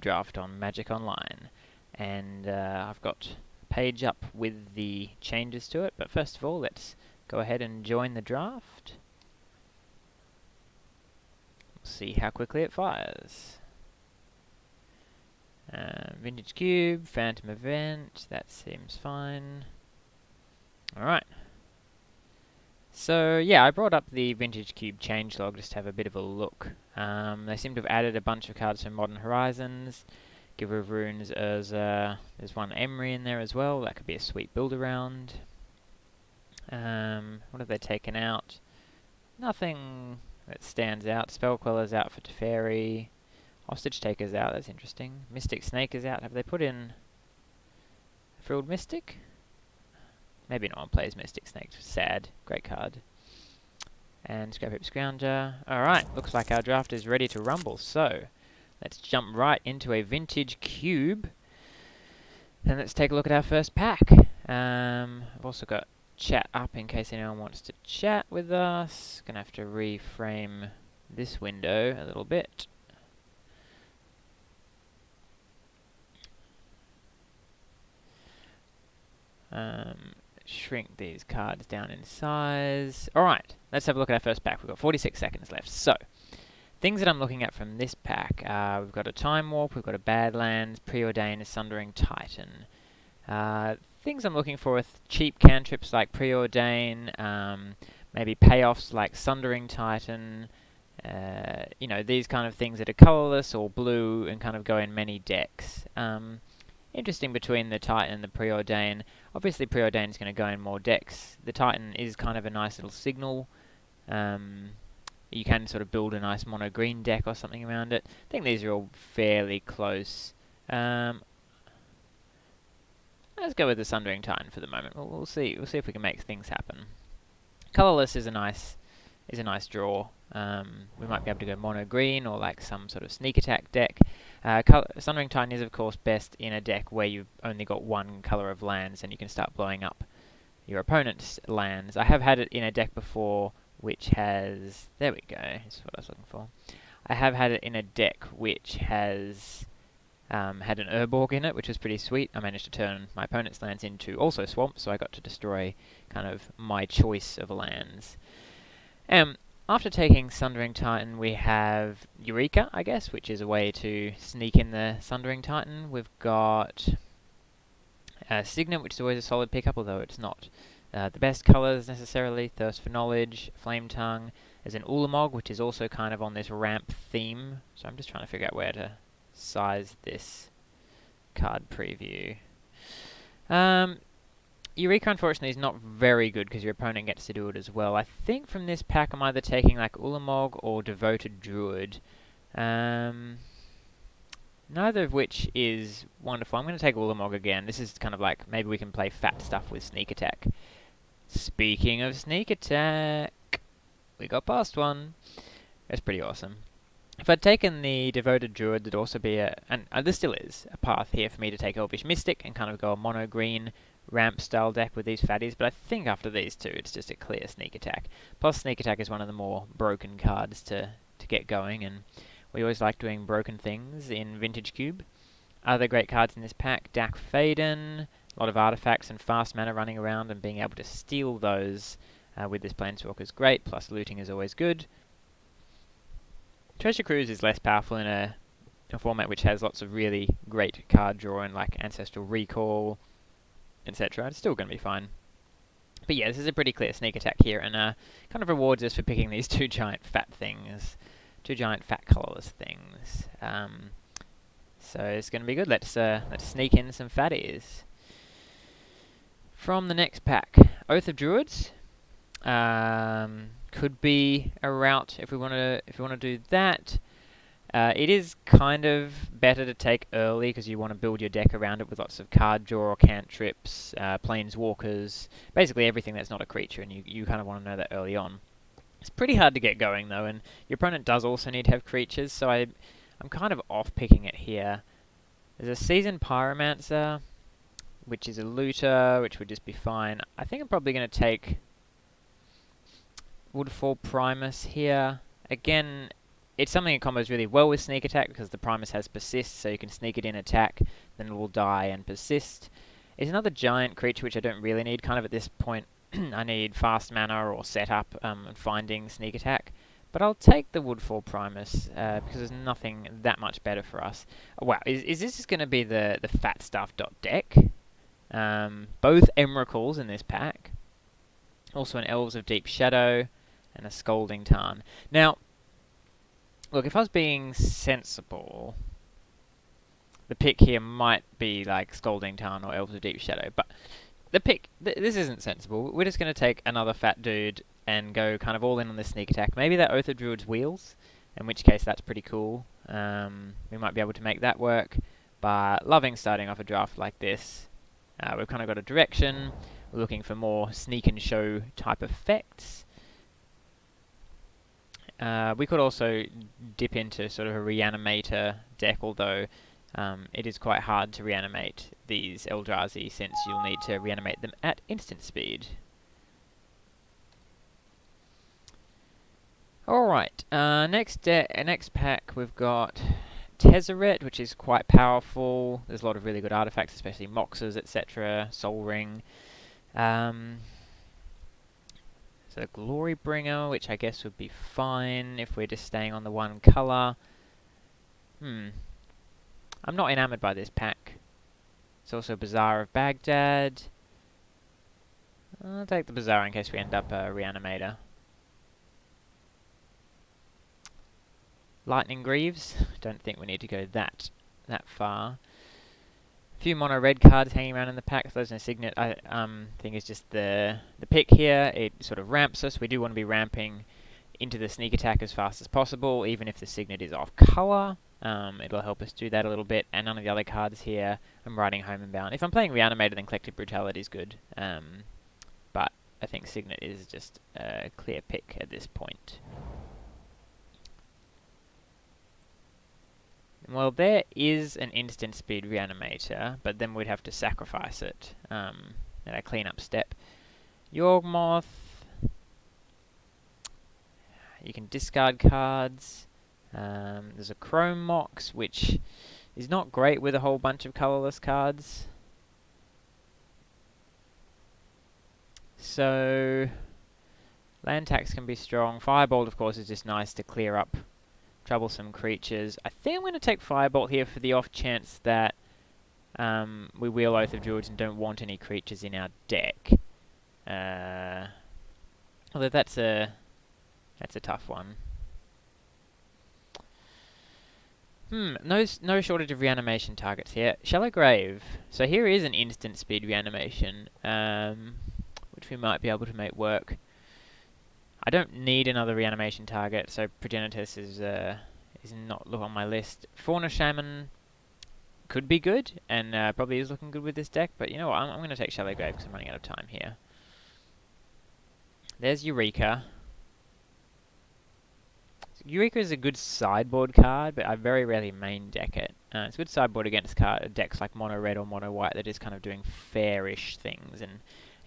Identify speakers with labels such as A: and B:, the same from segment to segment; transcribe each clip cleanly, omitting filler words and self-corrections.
A: draft on Magic Online, and I've got a page up with the changes to it, but first of all let's go ahead and join the draft. We'll see how quickly it fires. Vintage Cube, Phantom Event, that seems fine. Alright. So yeah, I brought up the Vintage Cube changelog just to have a bit of a look. They seem to have added a bunch of cards from Modern Horizons. Giver of Runes Urza. There's one Emery in there as well. That could be a sweet build around. What have they taken out? Nothing that stands out. Spell Queller's out for Teferi. Hostage Taker's out. That's interesting. Mystic Snake is out. Have they put in a Frilled Mystic? Maybe no one plays Mystic Snake. Sad. Great card. And Scrap Heap Scrounger. Alright, looks like our draft is ready to rumble. So, let's jump right into a Vintage Cube. And let's take a look at our first pack. I've also got chat up in case anyone wants to chat with us. Gonna have to reframe this window a little bit. Shrink these cards down in size. Alright, let's have a look at our first pack. We've got 46 seconds left. So, things that I'm looking at from this pack, we've got a Time Warp, we've got a Badlands, Preordain, a Sundering Titan. Things I'm looking for with cheap cantrips like Preordain, maybe payoffs like Sundering Titan, you know, these kind of things that are colorless or blue and kind of go in many decks. Interesting between the Titan and the Preordain. Obviously Preordain is going to go in more decks. The Titan is kind of a nice little signal. You can sort of build a nice mono green deck or something around it. I think these are all fairly close. Let's go with the Sundering Titan for the moment. We'll see. We'll see if we can make things happen. Colorless is a nice draw. We might be able to go mono green or like some sort of sneak attack deck. Sundering Titan is of course best in a deck where you've only got one color of lands and you can start blowing up your opponent's lands. I have had it in a deck before which has... There we go, that's what I was looking for. I have had it in a deck which has had an Urborg in it, which was pretty sweet. I managed to turn my opponent's lands into also swamps, so I got to destroy kind of my choice of lands. After taking Sundering Titan, we have Eureka, I guess, which is a way to sneak in the Sundering Titan. We've got Signet, which is always a solid pickup, although it's not the best colours necessarily. Thirst for Knowledge, Flame Tongue. There's an Ulamog, which is also kind of on this ramp theme. So I'm just trying to figure out where to size this card preview. Eureka, unfortunately, is not very good because your opponent gets to do it as well. I think from this pack I'm either taking like Ulamog or Devoted Druid. Neither of which is wonderful. I'm going to take Ulamog again. This is kind of like, maybe we can play fat stuff with Sneak Attack. Speaking of Sneak Attack, we got past one. That's pretty awesome. If I'd taken the Devoted Druid, there'd also be and there still is, a path here for me to take Elvish Mystic and kind of go a mono green ramp style deck with these fatties, but I think after these two it's just a clear Sneak Attack. Plus Sneak Attack is one of the more broken cards to get going, and we always like doing broken things in Vintage Cube. Other great cards in this pack, Dak Faden, a lot of artifacts and fast mana running around, and being able to steal those with this Planeswalker is great, plus looting is always good. Treasure Cruise is less powerful in a format which has lots of really great card drawing like Ancestral Recall, etc. It's still going to be fine. But yeah, this is a pretty clear Sneak Attack here, and kind of rewards us for picking these two giant fat colorless things. So it's going to be good. Let's sneak in some fatties. From the next pack, Oath of Druids. Could be a route if we want to do that. It is kind of better to take early because you want to build your deck around it with lots of card draw, cantrips, planeswalkers, basically everything that's not a creature, and you kind of want to know that early on. It's pretty hard to get going though, and your opponent does also need to have creatures, so I'm kind of off picking it here. There's a Seasoned Pyromancer, which is a looter, which would just be fine. I think I'm probably going to take Woodfall Primus here. Again, it's something that combos really well with sneak attack because the Primus has persist, so you can sneak it in attack, then it will die and persist. It's another giant creature which I don't really need. Kind of at this point, I need fast mana or setup and finding sneak attack. But I'll take the Woodfall Primus because there's nothing that much better for us. Wow, is this just going to be the fat stuff deck? Both Emrakuls in this pack. Also an Elves of Deep Shadow and a Scalding Tarn. Now, look, if I was being sensible, the pick here might be like Scalding Tarn or Elves of Deep Shadow, but the pick, this isn't sensible. We're just going to take another fat dude and go kind of all in on this sneak attack. Maybe that Oath of Druid's wheels, in which case that's pretty cool. We might be able to make that work, but loving starting off a draft like this. We've kind of got a direction. We're looking for more sneak and show type effects. We could also dip into sort of a reanimator deck, although it is quite hard to reanimate these Eldrazi since you'll need to reanimate them at instant speed. Alright, next pack we've got Tezzeret, which is quite powerful. There's a lot of really good artifacts, especially Moxes, etc., Soul Ring. So Glorybringer, which I guess would be fine if we're just staying on the one colour. I'm not enamoured by this pack. It's also Bazaar of Baghdad. I'll take the Bazaar in case we end up a Reanimator. Lightning Greaves. Don't think we need to go that far. A few mono red cards hanging around in the pack. So there's no Signet. I think is just the pick here. It sort of ramps us. We do want to be ramping into the sneak attack as fast as possible, even if the Signet is off color. It'll help us do that a little bit. And none of the other cards here. I'm riding home and bound. If I'm playing Reanimator, then Collective Brutality is good. But I think Signet is just a clear pick at this point. Well, there is an instant speed Reanimator, but then we'd have to sacrifice it at a cleanup step. Yawgmoth. You can discard cards. There's a Chrome Mox, which is not great with a whole bunch of colorless cards. So, land tax can be strong. Firebolt, of course, is just nice to clear up troublesome creatures. I think I'm going to take Firebolt here for the off chance that we wheel Oath of Druids and don't want any creatures in our deck. Although that's a tough one. No shortage of reanimation targets here. Shallow Grave. So here is an instant speed reanimation, which we might be able to make work. I don't need another reanimation target, so Progenitus is not on my list. Fauna Shaman could be good, and probably is looking good with this deck, but you know what, I'm going to take Shallow Grave because I'm running out of time here. There's Eureka. Eureka is a good sideboard card, but I very rarely main deck it. It's a good sideboard against decks like Mono Red or Mono White that is kind of doing fairish things, and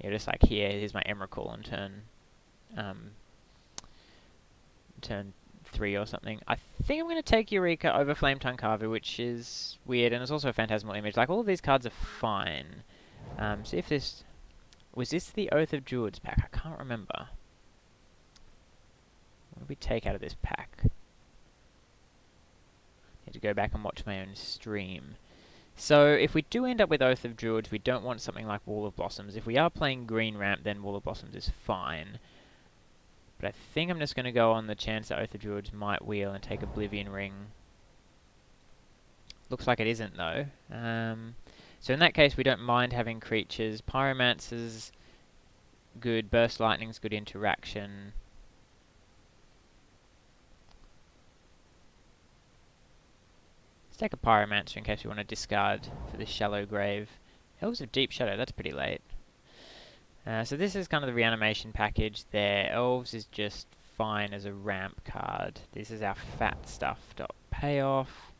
A: you're just like, here's my Emrakul on turn 3 or something. I think I'm going to take Eureka over Flametongue Carver, which is weird, and it's also a Phantasmal Image. Like, all of these cards are fine. See if this... Was this the Oath of Druids pack? I can't remember. What did we take out of this pack? Need to go back and watch my own stream. So, if we do end up with Oath of Druids, we don't want something like Wall of Blossoms. If we are playing Green Ramp, then Wall of Blossoms is fine. But I think I'm just going to go on the chance that Oath of Druids might wheel and take Oblivion Ring. Looks like it isn't, though. So in that case, we don't mind having creatures. Pyromancer's good. Burst Lightning's good interaction. Let's take a Pyromancer in case we want to discard for this Shallow Grave. Elves of Deep Shadow, that's pretty late. So this is kind of the reanimation package there. Elves is just fine as a ramp card. This is our fat stuff. Payoff.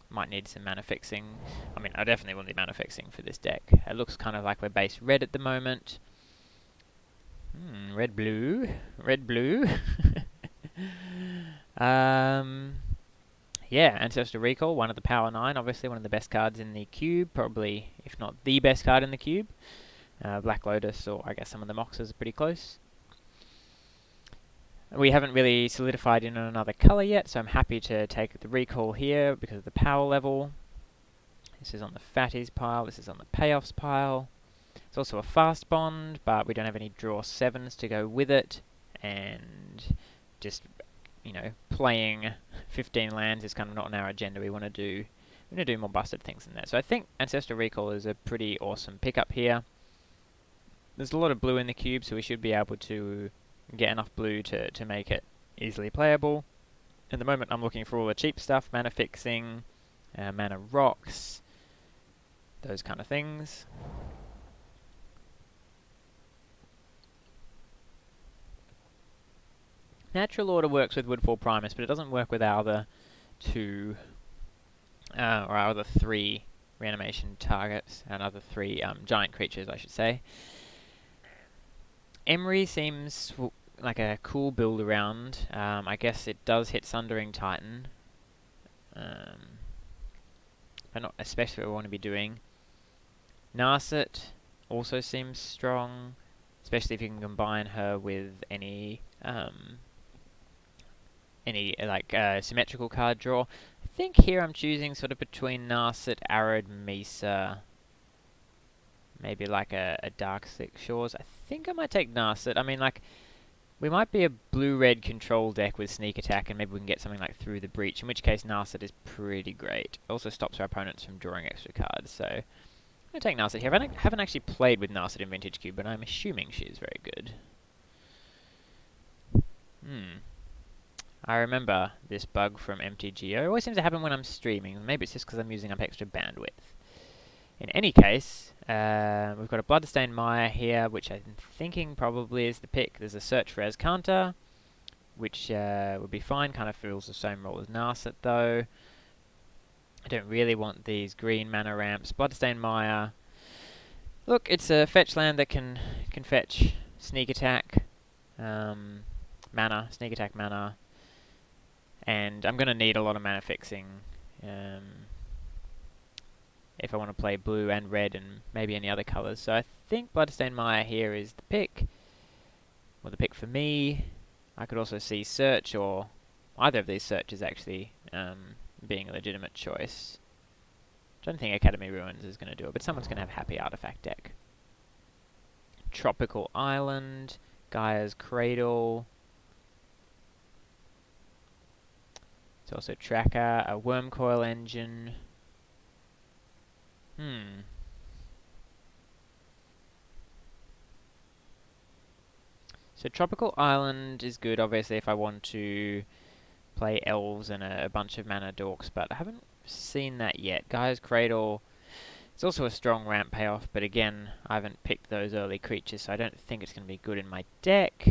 A: Might need some mana fixing. I mean, I definitely will need mana fixing for this deck. It looks kind of like we're base red at the moment. Red blue. Red blue. Yeah, Ancestral Recall, one of the Power 9, obviously one of the best cards in the cube, probably, if not the best card in the cube. Black Lotus, or I guess some of the Moxes are pretty close. We haven't really solidified in another colour yet, so I'm happy to take the recall here because of the power level. This is on the fatties pile, this is on the payoffs pile. It's also a fast bond, but we don't have any draw 7s to go with it, and just, you know, playing 15 lands is kind of not on our agenda. We want to do more busted things than that. So I think Ancestral Recall is a pretty awesome pickup here. There's a lot of blue in the cube, so we should be able to get enough blue to make it easily playable. At the moment I'm looking for all the cheap stuff, mana fixing, mana rocks, those kind of things. Natural Order works with Woodfall Primus, but it doesn't work with our other two, or our other 3 reanimation targets, and other 3 giant creatures, I should say. Emery seems like a cool build around. I guess it does hit Sundering Titan, but not especially what we want to be doing. Narset also seems strong, especially if you can combine her with any symmetrical card draw. I think here I'm choosing sort of between Narset, Arid, Mesa, maybe like a Dark Six Shores. I think I might take Narset. I mean, like, we might be a blue-red control deck with Sneak Attack, and maybe we can get something like Through the Breach, in which case Narset is pretty great. It also stops our opponents from drawing extra cards, so I'm going to take Narset here. I haven't actually played with Narset in Vintage Cube, but I'm assuming she is very good. I remember this bug from MTGO. It always seems to happen when I'm streaming. Maybe it's just because I'm using up extra bandwidth. In any case, we've got a Bloodstained Mire here, which I'm thinking probably is the pick. There's a Search for Azcanta, which would be fine. Kind of fills the same role as Narset, though. I don't really want these green mana ramps. Bloodstained Mire. Look, it's a fetch land that can fetch Sneak Attack, mana, Sneak Attack mana. And I'm going to need a lot of mana fixing if I want to play blue and red and maybe any other colours. So I think Bloodstained Mire here is the pick. Well, the pick for me. I could also see Search, or either of these searches actually being a legitimate choice. I don't think Academy Ruins is going to do it, but someone's going to have Happy Artifact deck. Tropical Island, Gaia's Cradle. It's also Tracker, a Wormcoil Engine. So Tropical Island is good, obviously, if I want to play Elves and a bunch of mana dorks, but I haven't seen that yet. Gaia's Cradle, it's also a strong ramp payoff, but again, I haven't picked those early creatures, so I don't think it's going to be good in my deck.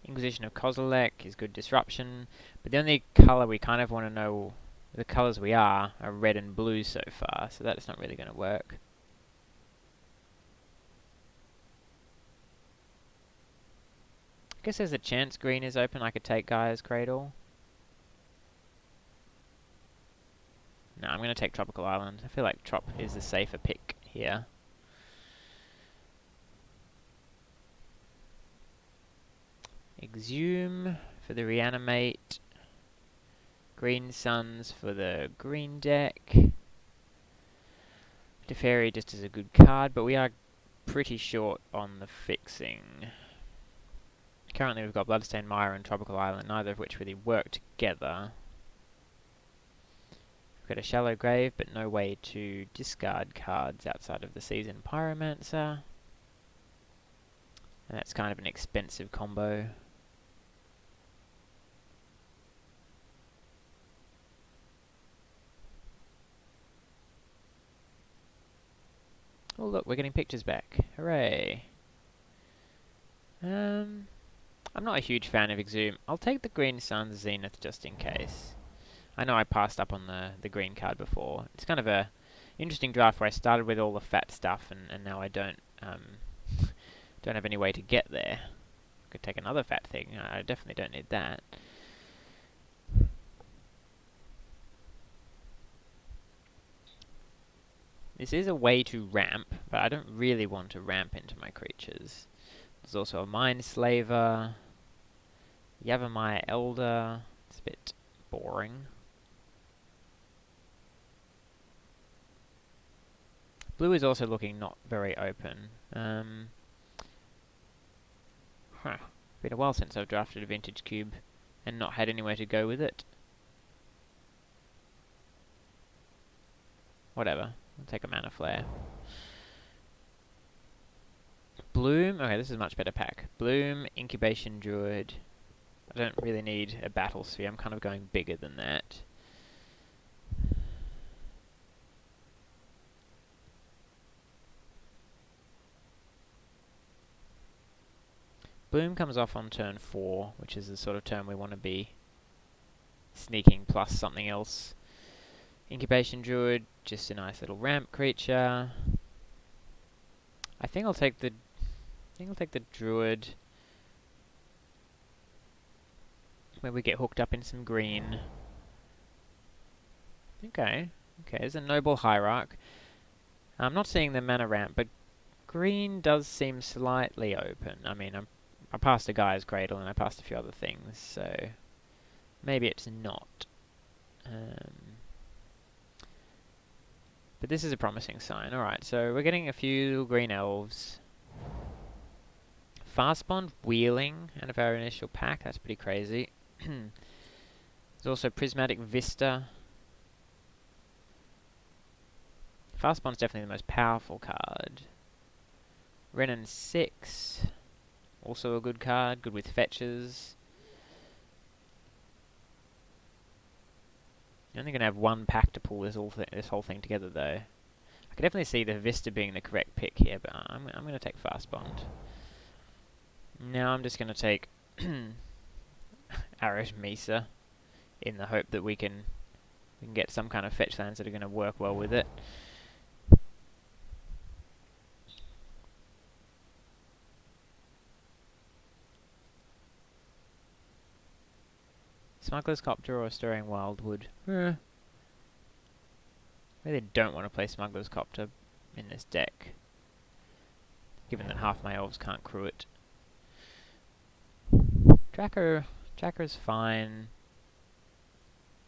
A: Inquisition of Kozilek is good disruption, but the only colour we kind of want to know, the colours we are red and blue so far, so that's not really going to work. I guess there's a chance green is open. I could take Gaia's Cradle. No, I'm going to take Tropical Island. I feel like Trop is the safer pick here. Exhume for the Reanimate. Green Suns for the green deck. Teferi just is a good card, but we are pretty short on the fixing. Currently we've got Bloodstained Mire and Tropical Island, neither of which really work together. We've got a Shallow Grave, but no way to discard cards outside of the Seasoned Pyromancer. And that's kind of an expensive combo. Oh look, we're getting pictures back. Hooray. I'm not a huge fan of Exhume. I'll take the Green Sun Zenith just in case. I know I passed up on the green card before. It's kind of a interesting draft where I started with all the fat stuff and now I don't have any way to get there. could take another fat thing. I definitely don't need that. This is a way to ramp, but I don't really want to ramp into my creatures. There's also a Mindslaver, Yavimaya Elder. It's a bit boring. Blue is also looking not very open. Been a while since I've drafted a Vintage Cube and not had anywhere to go with it. Whatever. I'll take a Mana Flare. Bloom. Okay, this is a much better pack. Bloom, Incubation Druid. I don't really need a Battle Sphere. I'm kind of going bigger than that. Bloom comes off on turn 4, which is the sort of turn we want to be sneaking plus something else. Incubation Druid, just a nice little ramp creature. I think I'll take the Druid, where we get hooked up in some green. Okay, there's a Noble Hierarch. I'm not seeing the mana ramp, but green does seem slightly open. I mean, I passed a Guy's Cradle and I passed a few other things, so maybe it's not. But this is a promising sign. Alright, so we're getting a few green elves. Fast Bond Wheeling out of our initial pack, that's pretty crazy. There's also Prismatic Vista. Fast Bond's definitely the most powerful card. Renin 6, also a good card, good with fetches. You're only going to have one pack to pull this whole thing together, though. I could definitely see the Vista being the correct pick here, but I'm going to take Fast Bond. Now I'm just going to take Arid Mesa in the hope that we can get some kind of fetch lands that are going to work well with it. Smuggler's Copter or Stirring Wildwood? Really don't want to play Smuggler's Copter in this deck, given that half my elves can't crew it. Tracker's fine.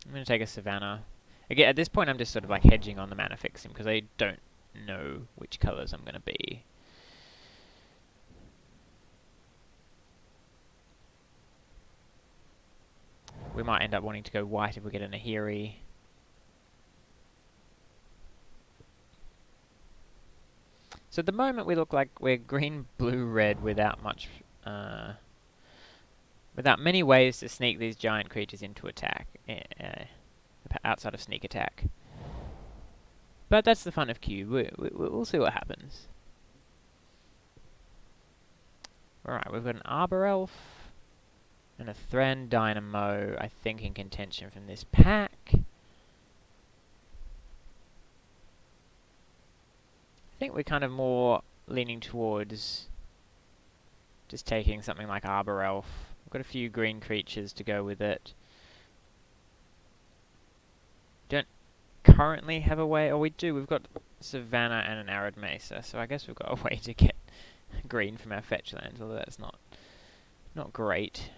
A: I'm going to take a Savannah. Again, at this point I'm just sort of like hedging on the mana fixing, because I don't know which colours I'm going to be. We might end up wanting to go white if we get an Ahiri. So at the moment we look like we're green, blue, red without much, without many ways to sneak these giant creatures into attack, outside of sneak attack. But that's the fun of Cube. We'll see what happens. Alright, we've got an Arbor Elf and a Thran Dynamo, I think, in contention from this pack. I think we're kind of more leaning towards just taking something like Arbor Elf. We've got a few green creatures to go with it. Don't currently have a way, or we do, we've got Savannah and an Arid Mesa, so I guess we've got a way to get green from our fetch lands, although that's not great.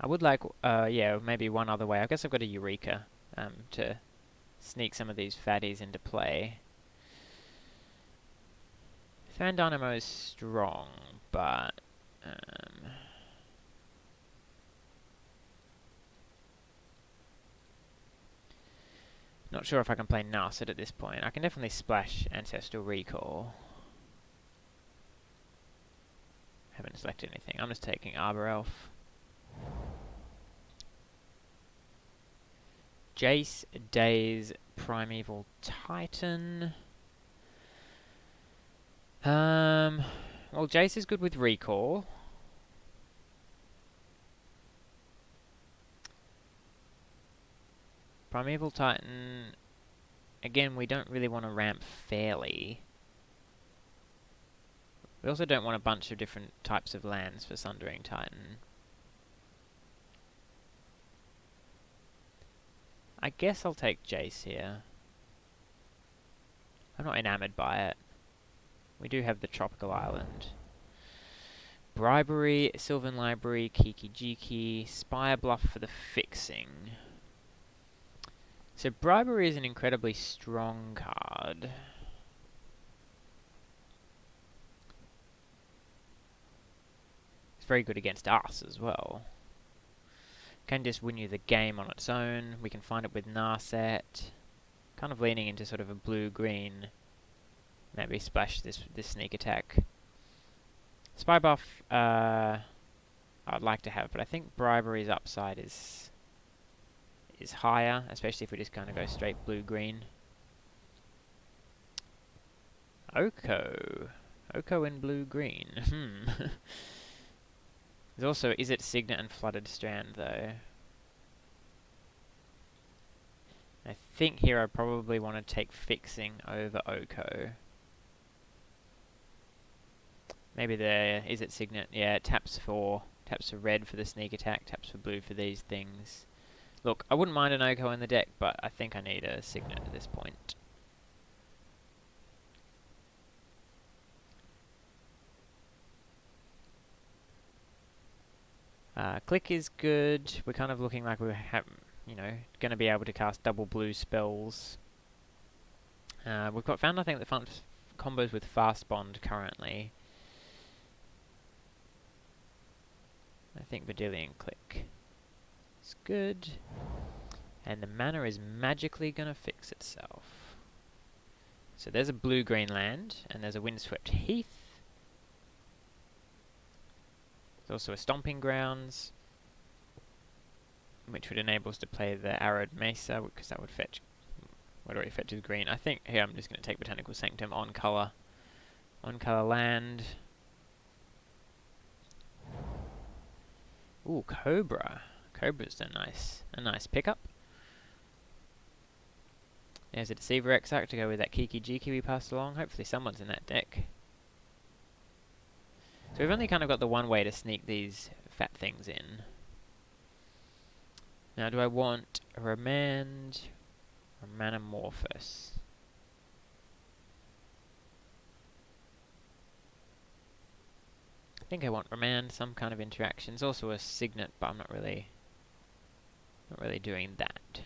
A: I would like, yeah, maybe one other way. I guess I've got a Eureka to sneak some of these fatties into play. Thran Dynamo is strong, but not sure if I can play Narset at this point. I can definitely splash Ancestral Recall. Haven't selected anything. I'm just taking Arbor Elf. Jace, Daze, Primeval Titan. Well, Jace is good with recall. Primeval Titan, again, we don't really want to ramp fairly. We also don't want a bunch of different types of lands for Sundering Titan. I guess I'll take Jace here. I'm not enamored by it. We do have the Tropical Island. Bribery, Sylvan Library, Kiki Jiki, Spire Bluff for the fixing. So Bribery is an incredibly strong card. It's very good against us as well. Can just win you the game on its own. We can find it with Narset. Kind of leaning into sort of a blue-green. Maybe splash this sneak attack. Spy buff, I'd like to have, but I think Bribery's upside is higher, especially if we just kind of go straight blue-green. Oko in blue-green. There's also Is It Signet and Flooded Strand, though. I think here I probably want to take Fixing over Oko. Maybe the Is It Signet, yeah, it taps for red for the sneak attack, taps for blue for these things. Look, I wouldn't mind an Oko in the deck, but I think I need a Signet at this point. Click is good. We're kind of looking like we have, going to be able to cast double blue spells. We've found nothing that combos with Fast Bond currently. I think Verdilian Click is good. And the mana is magically going to fix itself. So there's a blue-green land, and there's a Windswept Heath. There's also a Stomping Grounds, which would enable us to play the Arid Mesa, because that would fetch... What already fetches green. I think here I'm just going to take Botanical Sanctum on color land. Ooh, Cobra. Cobra's a nice pickup. There's a Deceiver Exarch to go with that Kiki Jiki we passed along. Hopefully someone's in that deck. So we've only kind of got the one way to sneak these fat things in. Now, do I want a Remand or Manamorphous? I think I want Remand, some kind of interaction. There's also a Signet, but I'm not really doing that.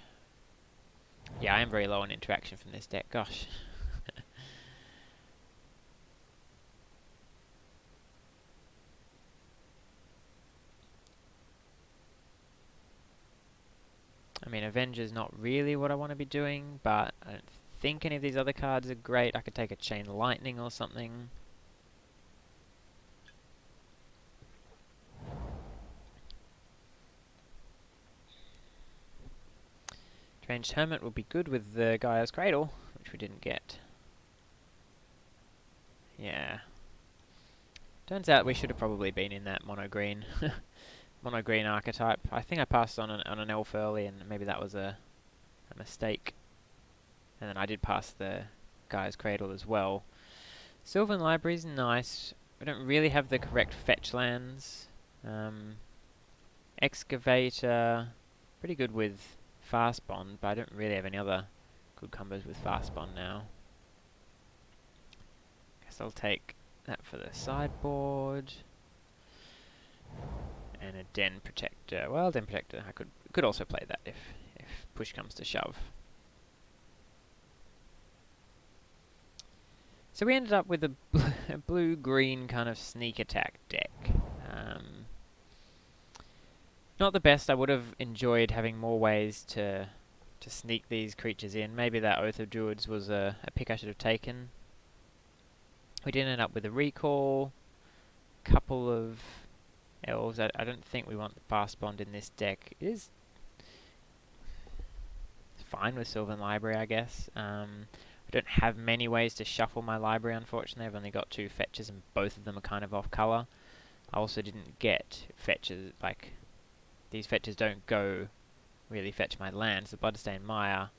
A: Yeah, I am very low on interaction from this deck, gosh. I mean, Avenger's not really what I want to be doing, but I don't think any of these other cards are great. I could take a Chain Lightning or something. Strange Hermit would be good with the Gaia's Cradle, which we didn't get. Yeah. Turns out we should have probably been in that mono-green mono-green archetype. I think I passed on an elf early, and maybe that was a mistake. And then I did pass the Gaia's Cradle as well. Sylvan Library's nice. We don't really have the correct fetch lands. Excavator, pretty good with Fast Bond, but I don't really have any other good combos with Fast Bond now. Guess I'll take that for the sideboard. And a Den Protector. Well, Den Protector, I could also play that if push comes to shove. So we ended up with a blue-green kind of sneak attack deck. Not the best. I would have enjoyed having more ways to sneak these creatures in. Maybe that Oath of Druids was a pick I should have taken. We did end up with a recall, couple of elves. I don't think we want the Fast Bond in this deck. It is fine with Sylvan Library, I guess. I don't have many ways to shuffle my library, unfortunately. I've only got 2 fetches, and both of them are kind of off color. I also didn't get fetches, like, these fetches don't go really fetch my lands. The Bloodstained Mire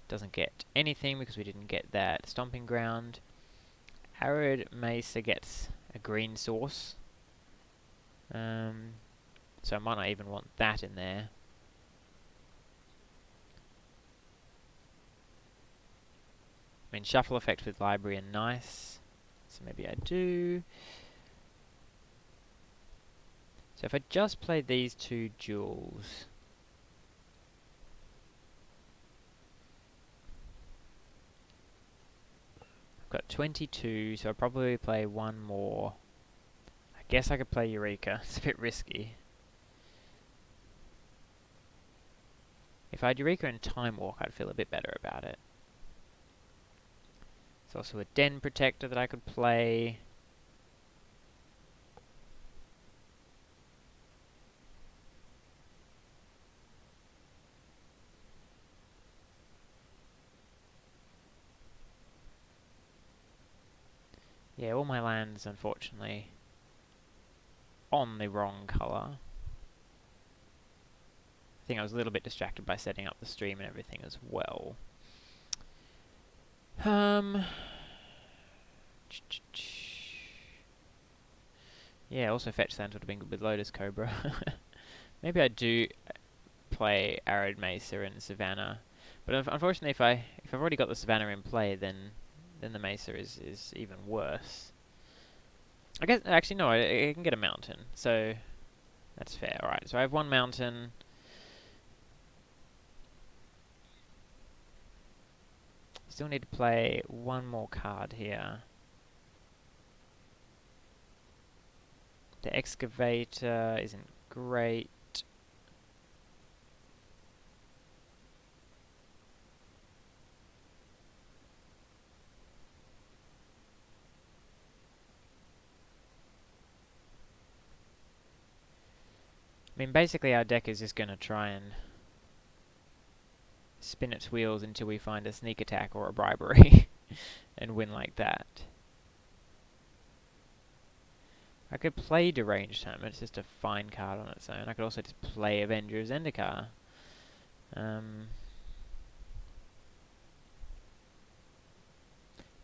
A: doesn't get anything because we didn't get that Stomping Ground. Arid Mesa gets a green source. So I might not even want that in there. I mean, shuffle effect with library are nice, so maybe I do. So if I just played these two jewels, I've got 22, so I'll probably play one more. I guess I could play Eureka. It's a bit risky. If I had Eureka and Time Walk, I'd feel a bit better about it. There's also a Den Protector that I could play. Yeah, all my lands, unfortunately, on the wrong colour. I think I was a little bit distracted by setting up the stream and everything as well. Yeah, also fetch lands would have been good with Lotus Cobra. Maybe I do play Arid Mesa and Savannah, but unfortunately, if I've already got the Savannah in play, then the Mesa is even worse. I guess actually no, I can get a mountain, so that's fair. All right, so I have one mountain. Still need to play one more card here. The Excavator isn't great. I mean, basically our deck is just going to try and spin its wheels until we find a sneak attack or a bribery and win like that. I could play Deranged Hermit, it's just a fine card on its own. I could also just play Avenger of Zendikar. I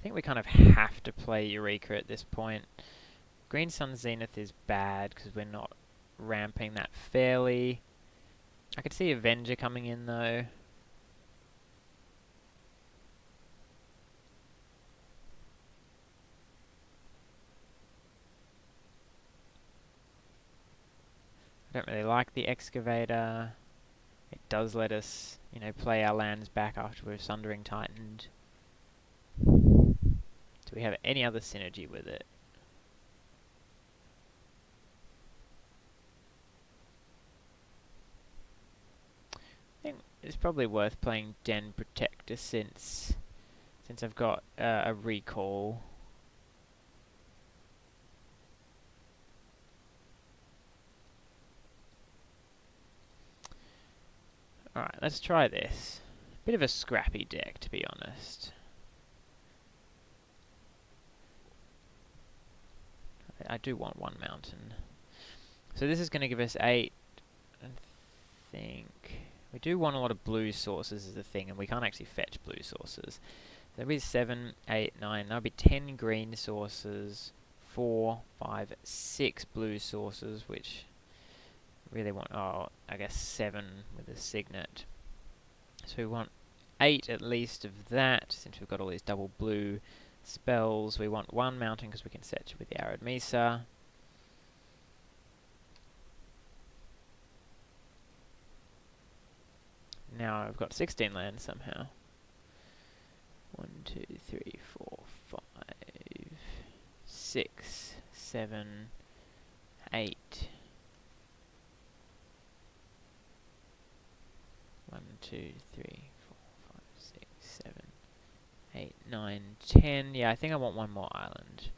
A: think we kind of have to play Eureka at this point. Green Sun Zenith is bad because we're not ramping that fairly. I could see Avenger coming in though. I don't really like the Excavator. It does let us, you know, play our lands back after we're Sundering Titaned. Do we have any other synergy with it? I think it's probably worth playing Den Protector since I've got a recall. Alright, let's try this. Bit of a scrappy deck, to be honest. I do want one mountain. So this is going to give us 8, I think. We do want a lot of blue sources as a thing, and we can't actually fetch blue sources. There'll be 7, 8, 9, there'll be 10 green sources, 4, 5, 6 blue sources, which really want, oh, I guess 7 with a Signet. So we want 8 at least of that, since we've got all these double blue spells. We want one mountain because we can fetch with the Arid Mesa. Now I've got 16 lands somehow. 1, 2, 3, 4, 5, 6, 7, 8. 1, 2, 3, 4, 5, 6, 7, 8, 9, 10. Yeah, I think I want one more island.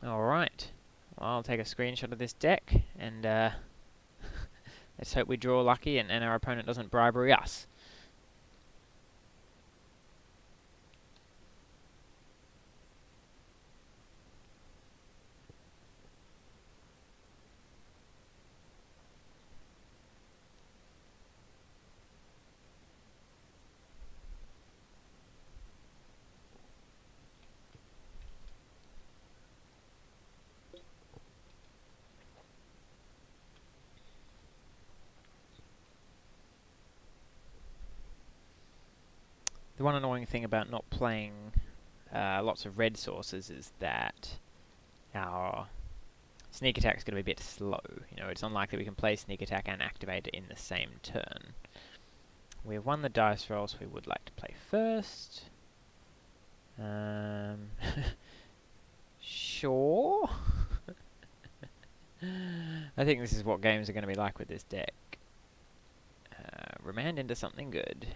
A: Alright. Well, I'll take a screenshot of this deck, and let's hope we draw lucky and our opponent doesn't bribery us. The one annoying thing about not playing lots of red sources is that our sneak attack is going to be a bit slow. You know, it's unlikely we can play sneak attack and activate it in the same turn. We have won the dice roll, so we would like to play first. Sure. I think this is what games are going to be like with this deck. Remand into something good.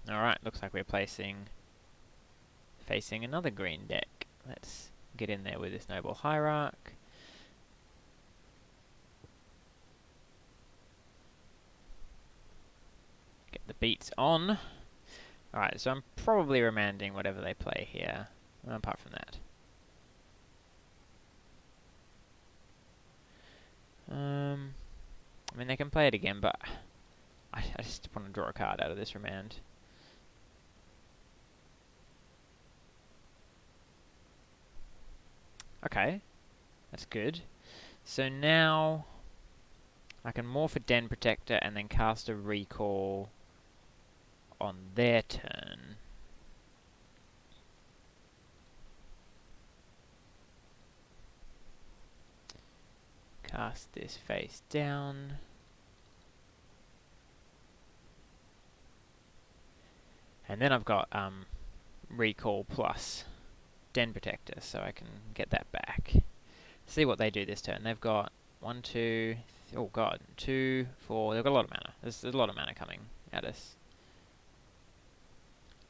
A: Alright, looks like we're facing another green deck. Let's get in there with this Noble Hierarch. Get the beats on. Alright, so I'm probably remanding whatever they play here, apart from that. I mean, they can play it again, but I just want to draw a card out of this remand. Okay, that's good. So now I can morph a Den Protector and then cast a Recall on their turn. Cast this face down. And then I've got Recall plus Den Protector, so I can get that back. See what they do this turn. They've got 1, 2, oh god, 2, 4. They've got a lot of mana. There's a lot of mana coming at us.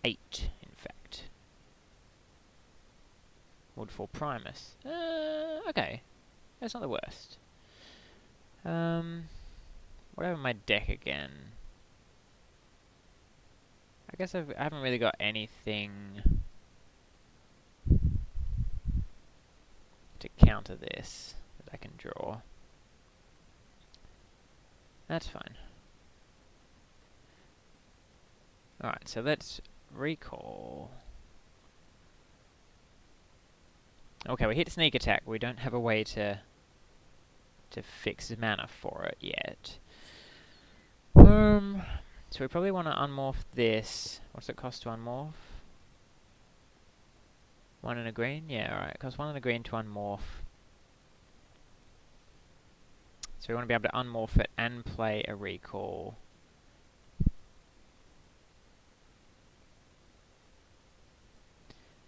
A: 8, in fact. Woodfall Primus. Okay. That's not the worst. What have my deck again? I guess I haven't really got anything to counter this that I can draw. That's fine. Alright, so let's recall. Okay, we hit sneak attack. We don't have a way to fix mana for it yet. So we probably want to unmorph this. What's it cost to unmorph? 1 and a green? Yeah, alright. It costs 1 and a green to unmorph. So we want to be able to unmorph it and play a recall.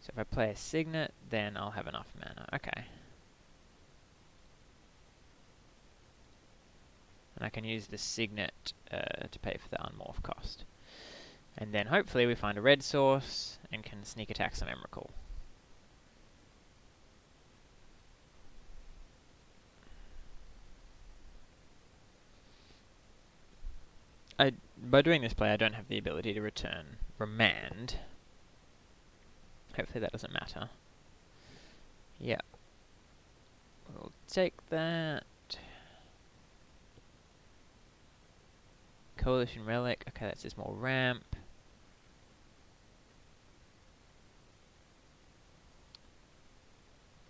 A: So if I play a Signet, then I'll have enough mana. Okay. And I can use the Signet to pay for the unmorph cost. And then hopefully we find a red source and can sneak attack some Emrakul. By doing this play, I don't have the ability to return Remand. Hopefully that doesn't matter. Yeah. We'll take that. Coalition Relic. Okay, that's just more ramp.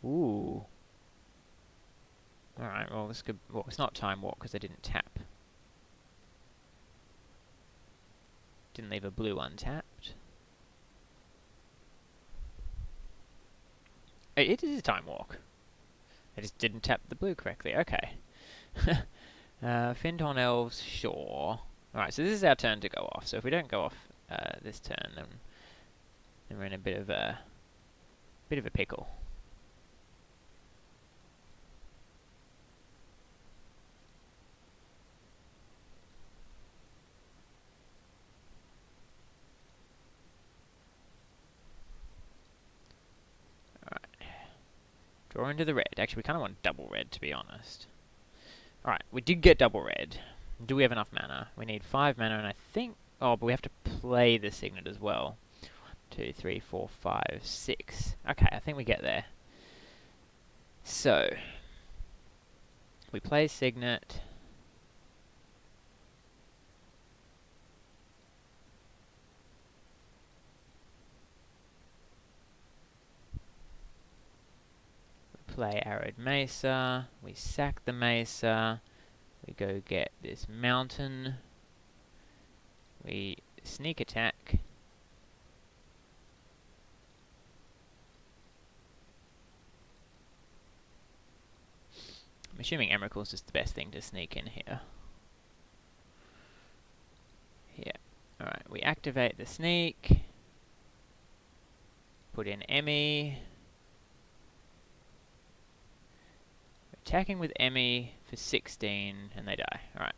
A: Ooh. Alright, well this could... Well, it's not Time Walk because I didn't tap. Didn't leave a blue untapped. It is a Time Walk. I just didn't tap the blue correctly. Okay. Findhorn Elves, sure. Alright, so this is our turn to go off. So if we don't go off this turn, then we're in a bit of a pickle. Draw into the red. Actually, we kind of want double red, to be honest. Alright, we did get double red. Do we have enough mana? We need 5 mana, and I think... Oh, but we have to play the Signet as well. 1, 2, 3, 4, 5, 6. Okay, I think we get there. So... we play Signet. Play Arid Mesa, we sack the Mesa, We go get this mountain. We sneak attack. I'm assuming Emrakul's just the best thing to sneak in here. Yeah. Alright, we activate the sneak. Put in Emmy. Attacking with Emmy for 16, and they die. Alright.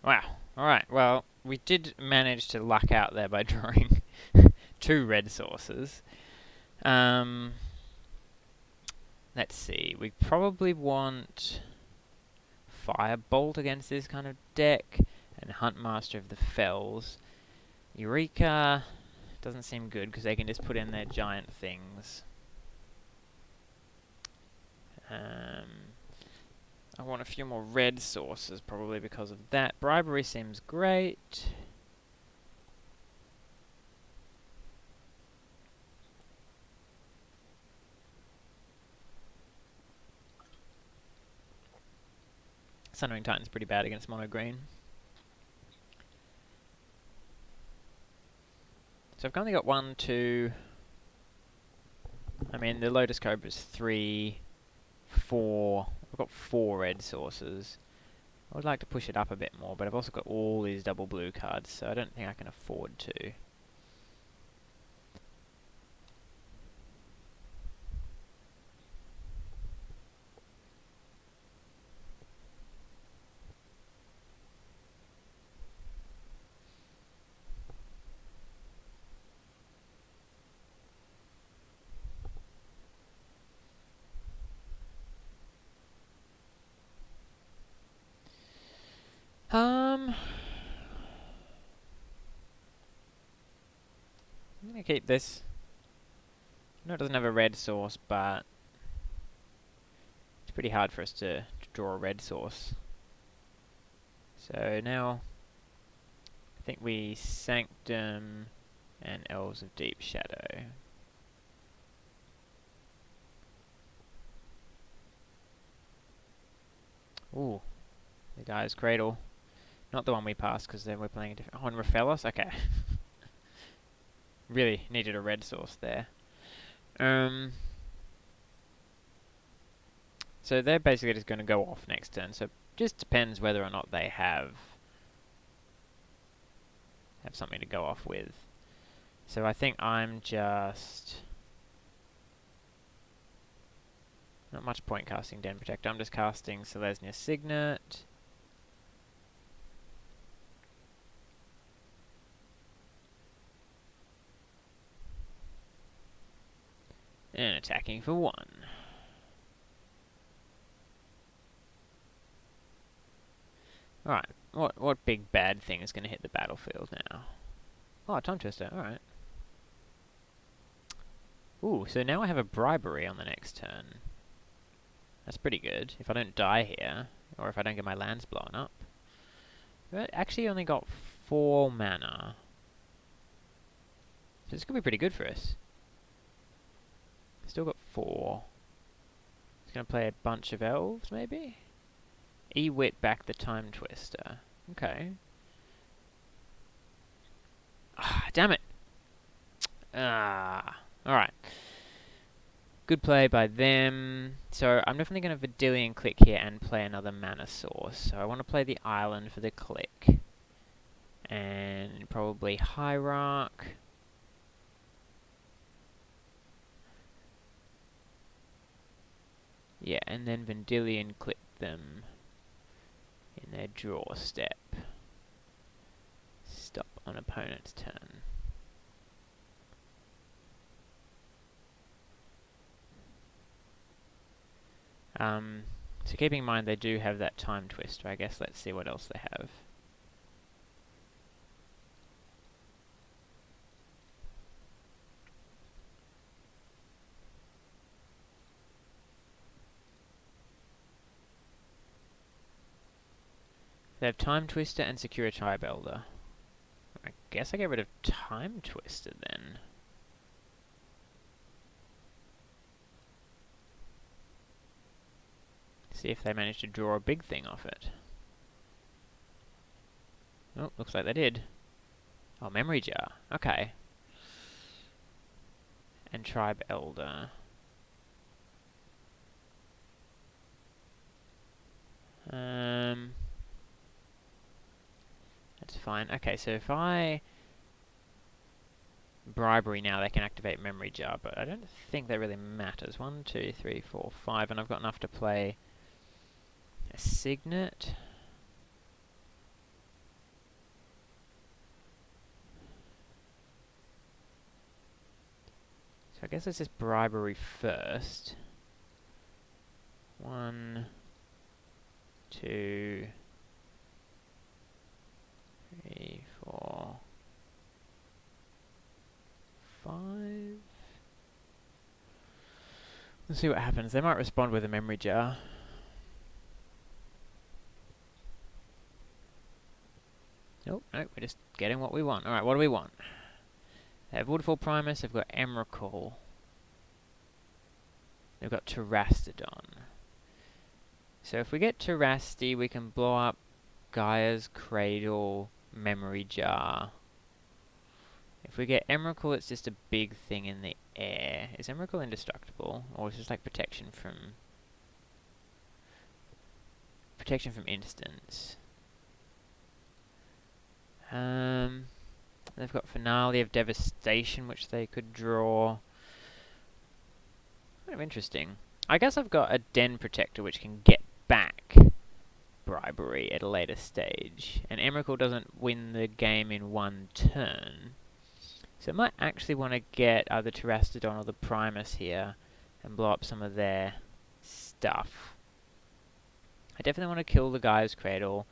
A: Wow. Alright, well, we did manage to luck out there by drawing 2 red sources. Let's see. We probably want Firebolt against this kind of deck, and Huntmaster of the Fells. Eureka doesn't seem good because they can just put in their giant things. I want a few more red sources probably because of that. Bribery seems great. Sundering Titan's pretty bad against mono green. So I've only got 1, 2... I mean, the Lotus Cobra's 3, 4... I've got 4 red sources. I would like to push it up a bit more, but I've also got all these double blue cards, so I don't think I can afford to. I'm gonna keep this. I know it doesn't have a red source, but it's pretty hard for us to draw a red source. So now, I think we Sanctum and Elves of Deep Shadow. Ooh, the Guy's Cradle. Not the one we passed, because then we're playing a different... Oh, and Raphaelos? Okay. Really needed a red source there. So they're basically just going to go off next turn, so it just depends whether or not they have something to go off with. So I think I'm just... Not much point casting Den Protector, I'm just casting Selesnya Signet. And attacking for 1. Alright, what big bad thing is going to hit the battlefield now? Oh, Time Twister, alright. Ooh, so now I have a Bribery on the next turn. That's pretty good, if I don't die here, or if I don't get my lands blown up. But actually only got 4 mana. So this could be pretty good for us. Still got 4. It's going to play a bunch of elves, maybe? E-Wit back the Time Twister. Okay. Ah, damn it! Ah, alright. Good play by them. So I'm definitely going to Vidillion click here and play another mana source. So I want to play the island for the click. And probably Hierarch. Yeah, and then Vendilion clip them in their draw step. Stop on opponent's turn. So keeping in mind they do have that Time Twister, I guess let's see what else they have. They have Time Twister and Secure Chybelder. I guess I get rid of Time Twister then. See if they manage to draw a big thing off it. Oh, looks like they did. Oh, memory jar. Okay. And tribe elder. That's fine. Okay, so if I bribery now, they can activate memory jar, but I don't think that really matters. 1, 2, 3, 4, 5, and I've got enough to play a signet. So I guess let's just bribery first. 1, 2, 3, 4, 5. Let's see what happens. They might respond with a memory jar. Nope, nope, we're just getting what we want. Alright, what do we want? They have Waterfall Primus, they've got Emrakul. They've got Terastodon. So if we get Terasti, we can blow up Gaia's Cradle, Memory Jar. If we get Emrakul, it's just a big thing in the air. Is Emrakul indestructible? Or is it just like protection from instants? They've got Finale of Devastation, which they could draw. Kind of interesting. I guess I've got a Den Protector, which can get back bribery at a later stage. And Emrakul doesn't win the game in one turn. So I might actually want to get either Terastodon or the Primus here and blow up some of their stuff. I definitely want to kill the Gaia's Cradle.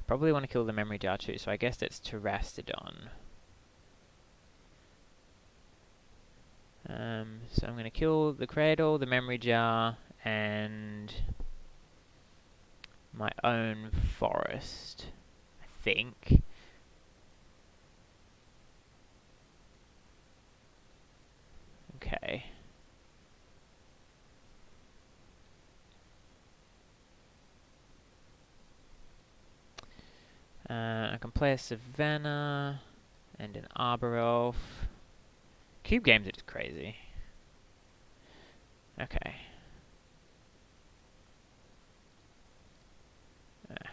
A: Probably want to kill the Memory Jar too, so I guess that's Terastodon. So I'm going to kill the Cradle, the Memory Jar, and my own forest, I think. Okay. I can play a Savannah and an Arbor Elf. Cube games are just crazy. Okay.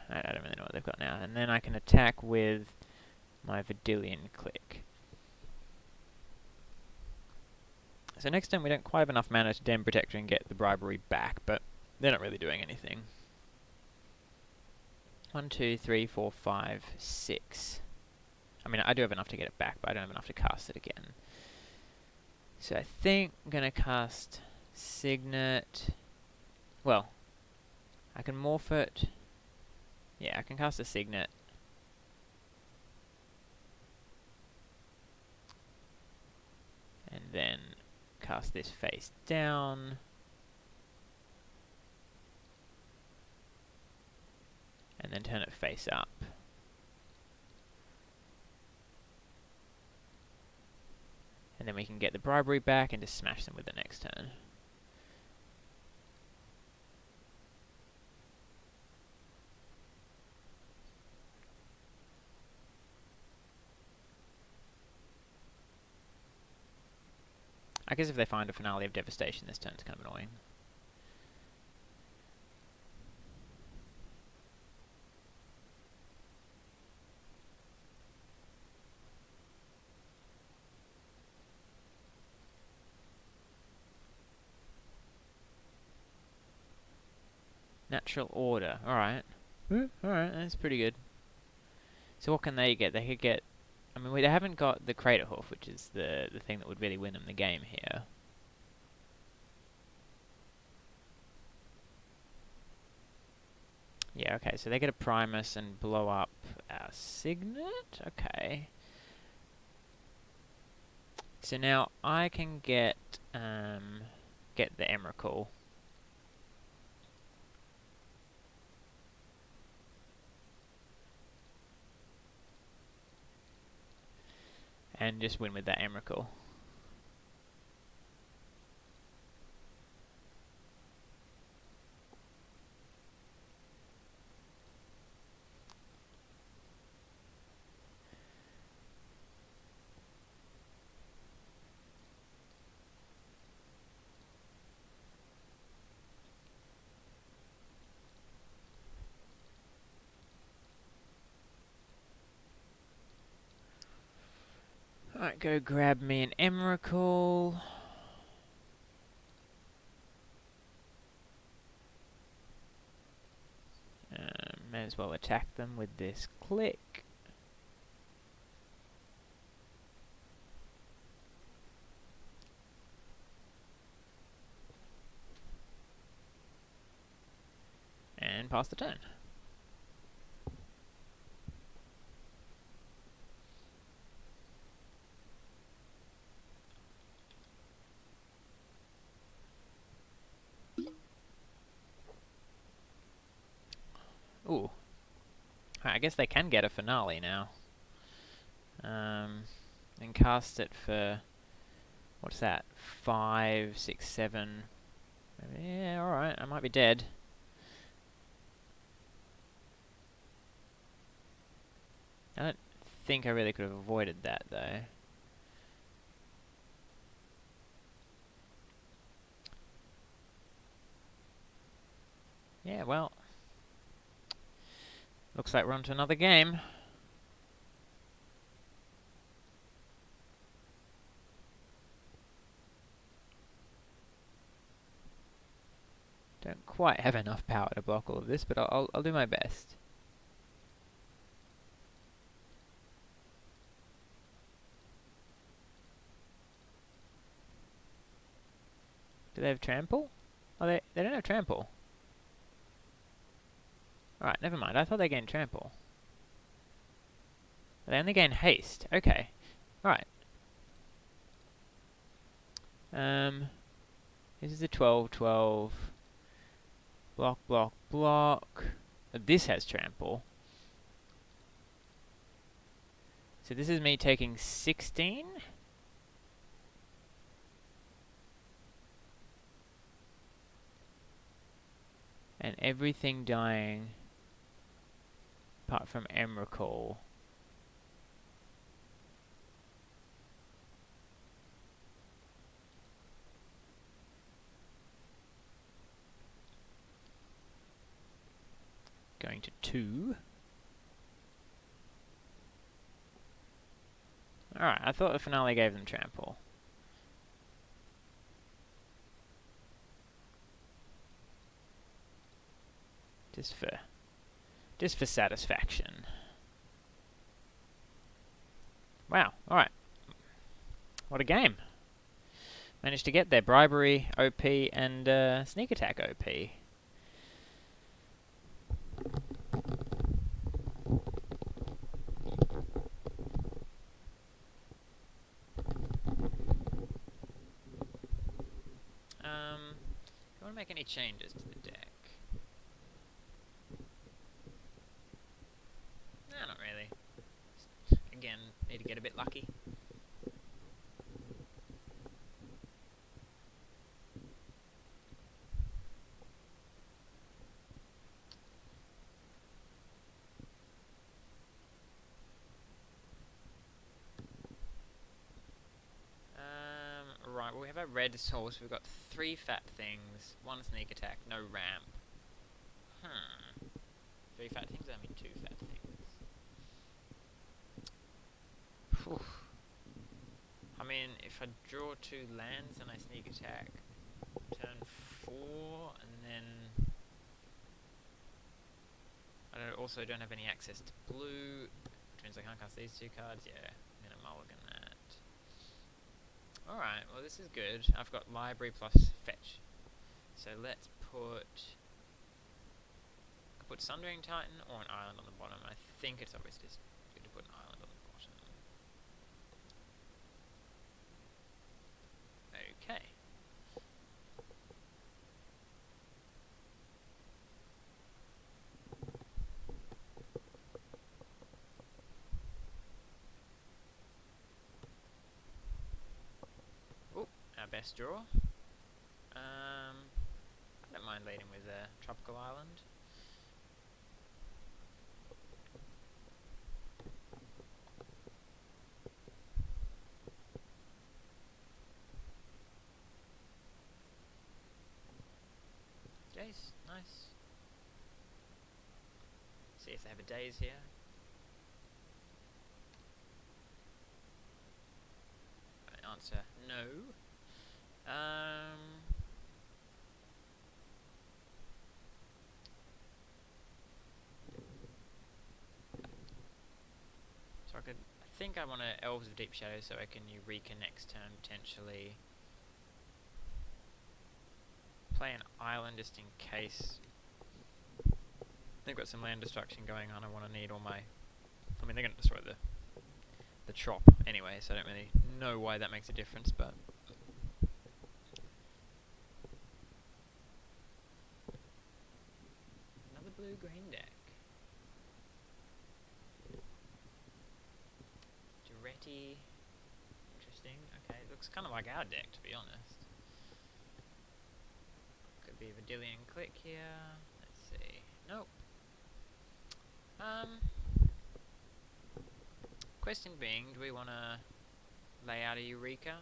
A: I don't really know what they've got now. And then I can attack with my Vidillion Click. So next time we don't quite have enough mana to Den Protector and get the bribery back, but they're not really doing anything. 1, 2, 3, 4, 5, 6. I mean, I do have enough to get it back, but I don't have enough to cast it again. So I think I'm going to cast Signet. Well, I can morph it. Yeah, I can cast a Signet. And then cast this face down. And then turn it face up. And then we can get the bribery back and just smash them with the next turn. I guess if they find a Finale of Devastation this turn, it's kind of annoying. Natural Order, alright. Alright, that's pretty good. So what can they get? They could get... I mean, they haven't got the Crater Hoof, which is the thing that would really win them the game here. Yeah, okay, so they get a Primus and blow up our Signet? Okay. So now I can get the Emrakul. And just win with that Emrakul. Might go grab me an Emrakul. May as well attack them with this click. And pass the turn. Ooh. I guess they can get a finale now. And cast it for... what's that? 5, 6, 7... Yeah, alright, I might be dead. I don't think I really could have avoided that, though. Yeah, well... looks like we're on to another game. Don't quite have enough power to block all of this, but I'll do my best. Do they have trample? Oh, they don't have trample. Alright, never mind. I thought they gained trample. They only gain haste. Okay. Alright. This is a 12-12. Block, block, block. This has trample. So this is me taking 16? And everything dying apart from Emrakul. Going to 2. Alright, I thought the finale gave them trample. Just for satisfaction. Wow, alright. What a game. Managed to get there. Bribery OP and sneak attack OP. Do you want to make any changes to the deck? Nah, not really. Again, need to get a bit lucky. Right, well we have a red source, we've got 3 fat things, 1 sneak attack, no ramp. 3 fat things, I mean 2 fat things. Whew. I mean, if I draw 2 lands and I sneak attack, turn 4, and then... I also don't have any access to blue, which means I can't cast these 2 cards, yeah, I'm gonna mulligan that. Alright, well this is good. I've got library plus fetch. So let's put... I could put Sundering Titan or an island on the bottom. I think it's always just good to put an island on the bottom. Okay. Our best draw. I don't mind leading with a tropical island. Jace, nice. See if they have a daze here. answer no. So I think I want to Elves of Deep Shadow so I can Eureka next turn potentially. Play an island just in case. They've got some land destruction going on. I want to need all my. I mean, they're going to destroy the trop anyway, so I don't really know why that makes a difference, but. Another blue-green deck. Duretti. Interesting. Okay, looks kind of like our deck, to be honest. Could be Vidillion Click here. Let's see. Nope. Question being, do we want to lay out a Eureka?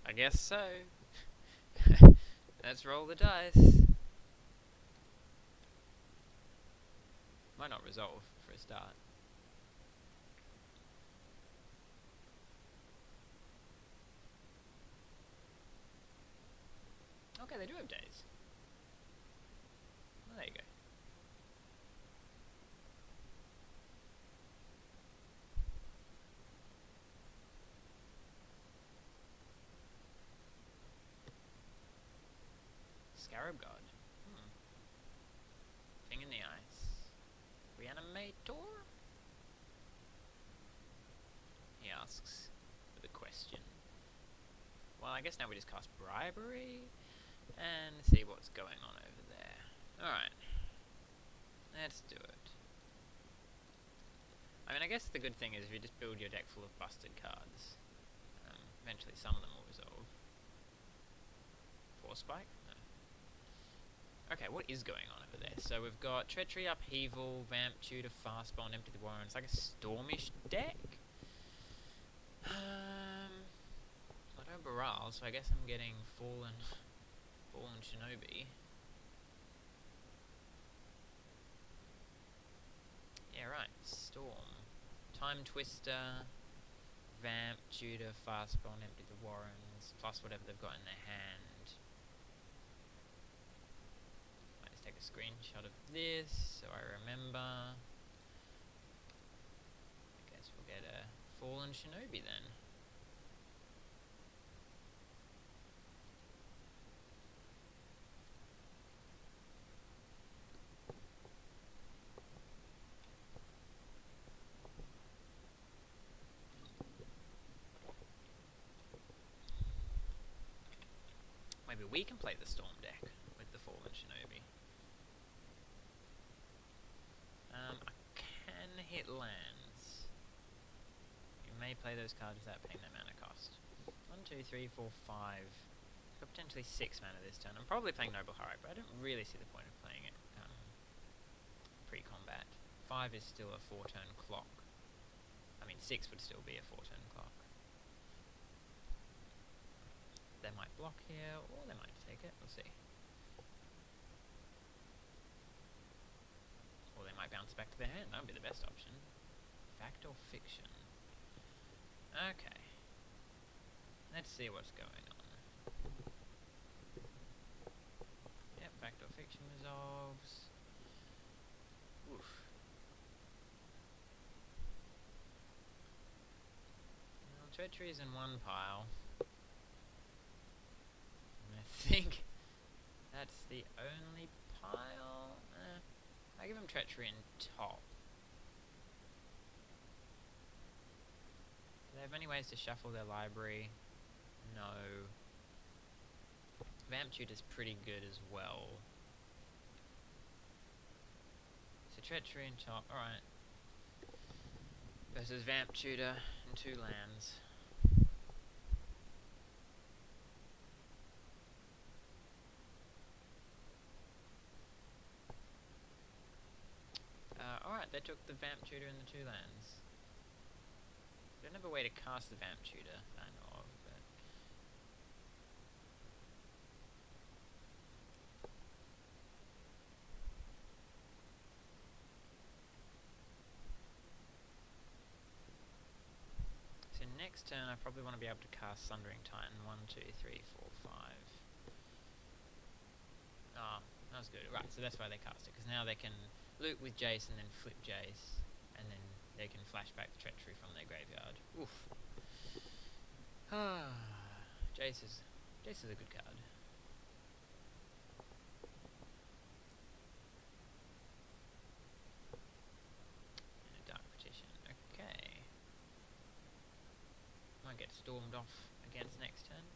A: I guess so. Let's roll the dice. Might not resolve for a start. Okay, they do have days. Well, there you go. Scarab God. Thing in the ice. Reanimator? He asks with a question. Well, I guess now we just cast Bribery and see what's going on over there. Alright. Let's do it. I mean, I guess the good thing is if you just build your deck full of busted cards, eventually some of them will resolve. Force Spike? No. Okay, what is going on over there? So we've got Treachery, Upheaval, Vamp, Tutor, Fastball, and Empty the Warren. It's like a Stormish deck. I don't Baral, so I guess I'm getting Fallen Shinobi. Yeah, right. Storm. Time Twister, Vamp, Tutor, Fastball, and Empty the Warrens, plus whatever they've got in their hand. Might just take a screenshot of this so I remember. I guess we'll get a Fallen Shinobi then. Maybe we can play the Storm deck with the Fallen Shinobi. I can hit lands. You may play those cards without paying their mana cost. 1, 2, 3, 4, 5. Got potentially 6 mana this turn. I'm probably playing Noble Heroic, but I don't really see the point of playing it pre-combat. 5 is still a 4-turn clock. I mean, 6 would still be a 4-turn clock. They might block here, or they might take it. We'll see. Or they might bounce back to their hand. That would be the best option. Fact or fiction? Okay. Let's see what's going on. Yep, fact or fiction resolves. Oof. Well, Treachery's in one pile. I think that's the only pile. I give him Treachery in top. Do they have any ways to shuffle their library? No. Vamp Tutor's pretty good as well. So Treachery in top, alright. Versus Vamp Tutor and 2 lands. Alright, they took the Vamp Tutor and the 2 lands. Don't have a way to cast the Vamp Tutor, I know of, but... next turn I probably want to be able to cast Sundering Titan. 1, 2, 3, 4, 5. Ah, that was good. Right, so that's why they cast it, because now they can loot with Jace and then flip Jace, and then they can flashback the Treachery from their graveyard. Oof. Ah, Jace is a good card. And a Dark Petition. Okay. Might get stormed off against next turn.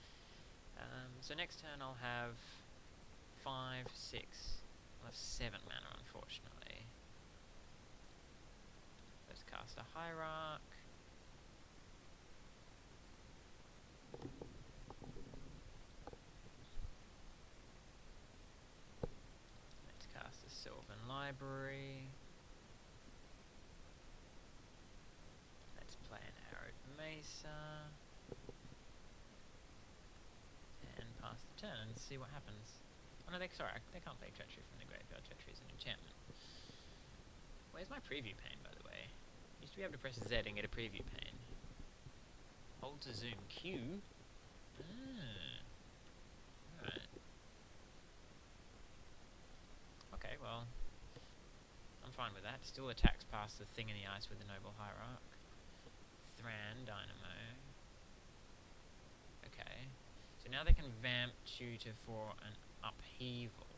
A: So next turn I'll have 5, 6. I'll have 7 mana, unfortunately. Let's cast a Hierarch. Let's cast a Sylvan Library. Let's play an Arid Mesa. And pass the turn and see what happens. Oh no, they can't play Treachery from the graveyard. Treachery is an enchantment. Where's my preview pane, by the way? Used to be able to press Z and get a preview pane. Hold to zoom Q. Alright. Okay, well, I'm fine with that. Still attacks past the thing in the ice with the Noble Hierarch. Thran, Dynamo. Okay. So now they can vamp Tutor for an upheaval.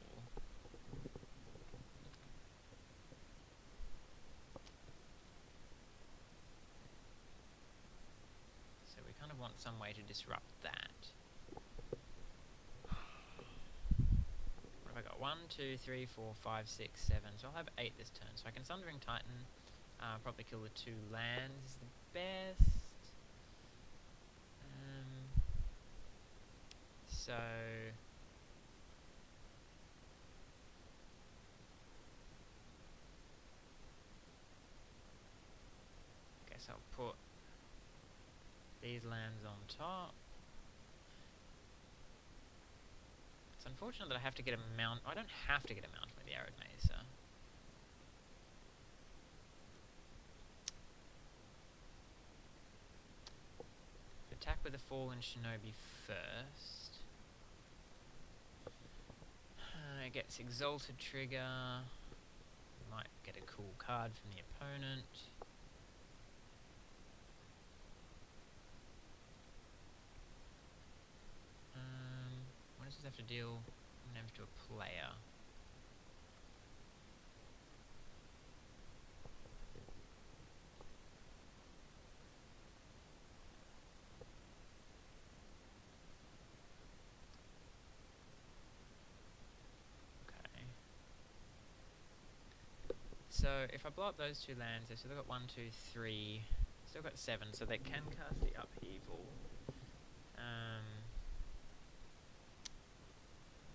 A: So we kind of want some way to disrupt that. What have I got? 1, 2, 3, 4, 5, 6, 7. So I'll have 8 this turn. So I can Sundering Titan. Probably kill the 2 lands is the best. So guess I'll put these lands on top. It's unfortunate that I have to get a mount. I don't have to get a mount with the Arid Mesa. Attack with the Fallen Shinobi first. It gets Exalted Trigger. Might get a cool card from the opponent. What does this have to deal? Names to a player. So if I blow up those 2 lands, they've still got 1, 2, 3, still got 7, so they can cast the upheaval. 1,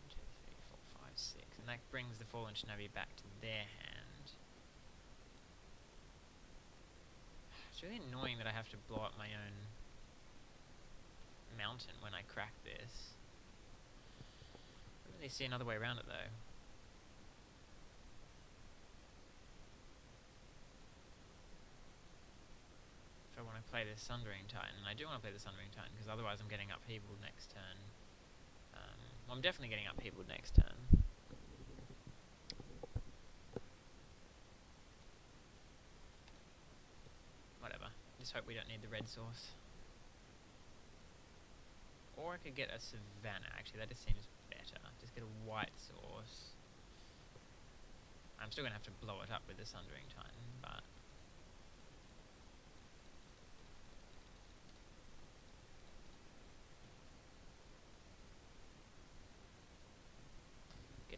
A: 2, 3, 4, 5, 6, and that brings the Fallen Shinobi back to their hand. It's really annoying that I have to blow up my own mountain when I crack this. I don't really see another way around it though. I want to play this Sundering Titan, and I do want to play the Sundering Titan because otherwise I'm getting upheavaled next turn. Well, I'm definitely getting upheavaled next turn. Whatever. Just hope we don't need the red source. Or I could get a Savannah. Actually, that just seems better. Just get a white source. I'm still going to have to blow it up with the Sundering Titan, but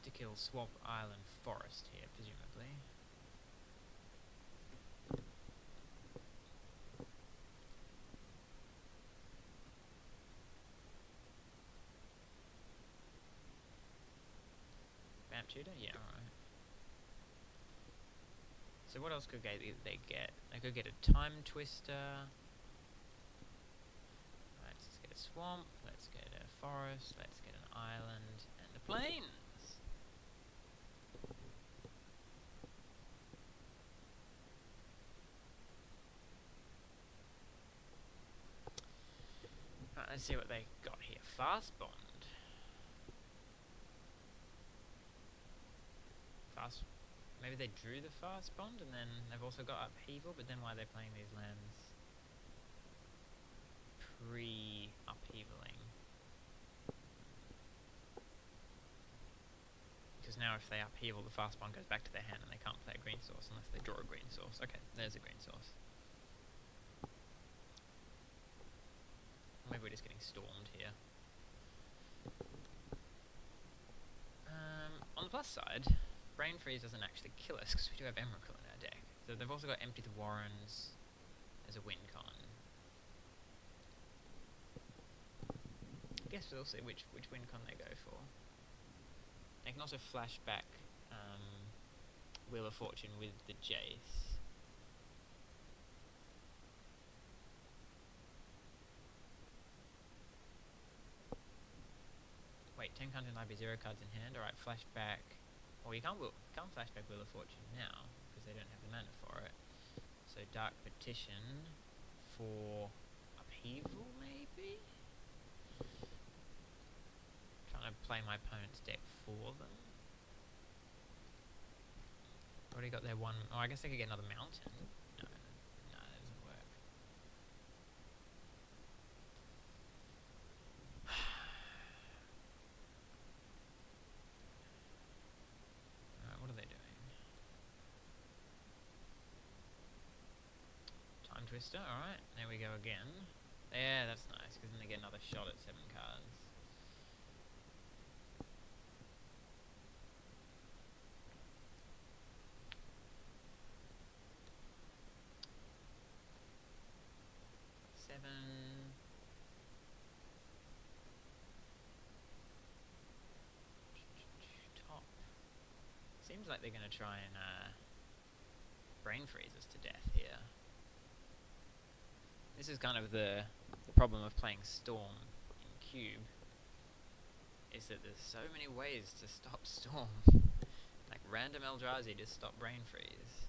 A: to kill Swamp Island Forest here, presumably. Vamp Tutor? Yeah, alright. So what else could they get? They could get a Time Twister. Alright, let's get a swamp, let's get a forest, let's get an island, and a plains! let's see what they got here. Fast Bond. Fast. Maybe they drew the Fast Bond and then they've also got Upheaval, but then why are they playing these lands pre-upheavaling? Because now if they upheaval, the Fast Bond goes back to their hand and they can't play a green source unless they draw a green source. Okay, there's a green source. Maybe we're just getting stormed here. On the plus side, Brain Freeze doesn't actually kill us because we do have Emrakul in our deck. So they've also got Empty the Warrens as a win con. I guess we'll see which win con they go for. They can also flash back Wheel of Fortune with the Jace. Wait, 10 cards in library, 0 cards in hand. Alright, flashback. Well, you can't flashback Wheel of Fortune now, because they don't have the mana for it. So Dark Petition for Upheaval, maybe? Trying to play my opponent's deck for them. Already got their one. Oh, I guess they could get another mountain. No, that doesn't work. Alright, what are they doing? Time Twister, alright, there we go again. Yeah, that's nice, because then they get another shot at 7 cards. Top. Seems like they're going to try and Brain Freeze us to death here. This is kind of the problem of playing Storm in Cube, is that there's so many ways to stop Storm. Like random Eldrazi to stop Brain Freeze.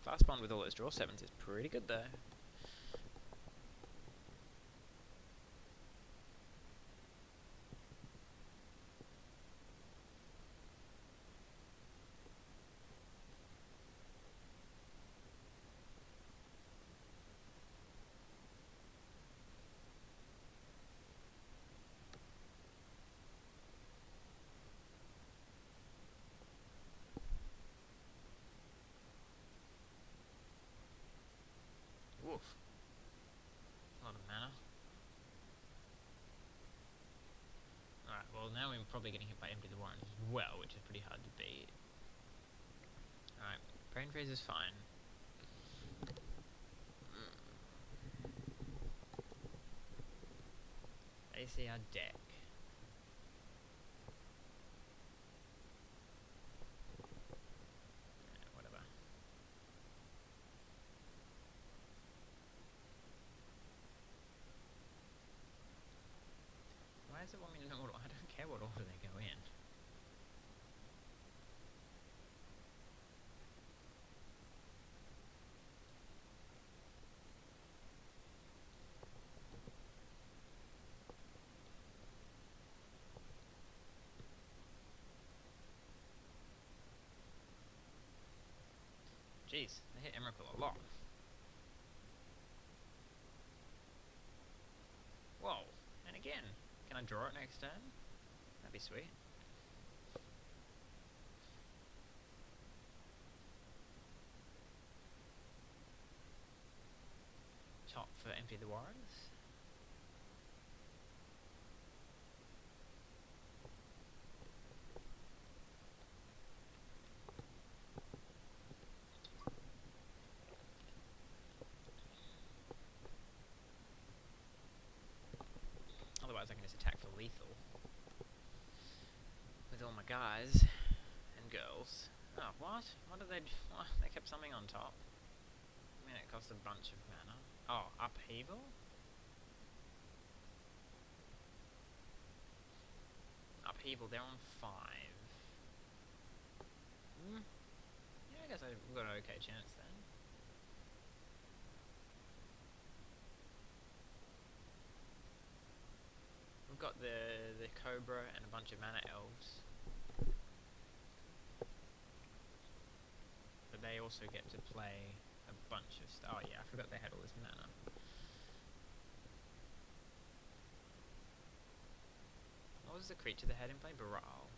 A: Fast Bond with all those draw 7s is pretty good though. Woof. A lot of mana. Alright, well now we're probably getting hit by Empty the Warrens as well, which is pretty hard to beat. Alright, Brain Freeze is fine. ACR deck. Whatever. Why does it want me to know what? I don't care what order they go in. Jeez, they hit Emrakul a lot. Whoa, and again. Can I draw it next turn? That'd be sweet. Top for Empty the Warrens. Otherwise I can just attack for lethal. With all my guys and girls. Oh, what? What did they do? What? They kept something on top. I mean, it cost a bunch of mana. Oh, Upheaval? people. They're on 5. Yeah, I guess I've got an okay chance then. We've got the Cobra and a bunch of mana elves. But they also get to play a bunch of stuff. Oh yeah, I forgot they had all this mana. What was the creature they had in play? Baral.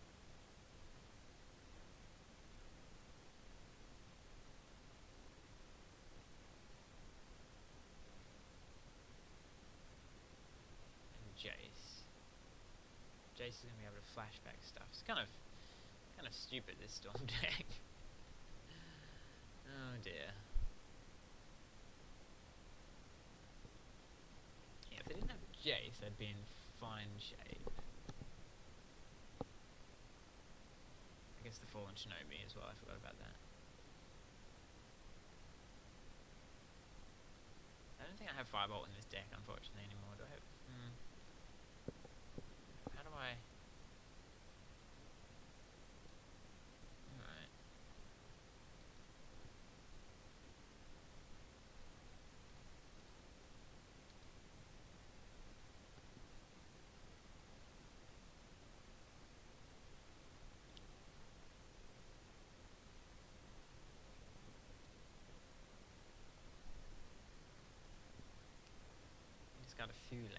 A: And Jace. Jace is going to be able to flashback stuff. It's kind of stupid, this Storm deck. Oh dear. Yeah, if they didn't have Jace, they'd be in fine shape. I guess the Fallen Shinobi as well, I forgot about that. I don't think I have Firebolt in this deck, unfortunately, anymore. Do I have... How do I... Alright. Just got a few lands.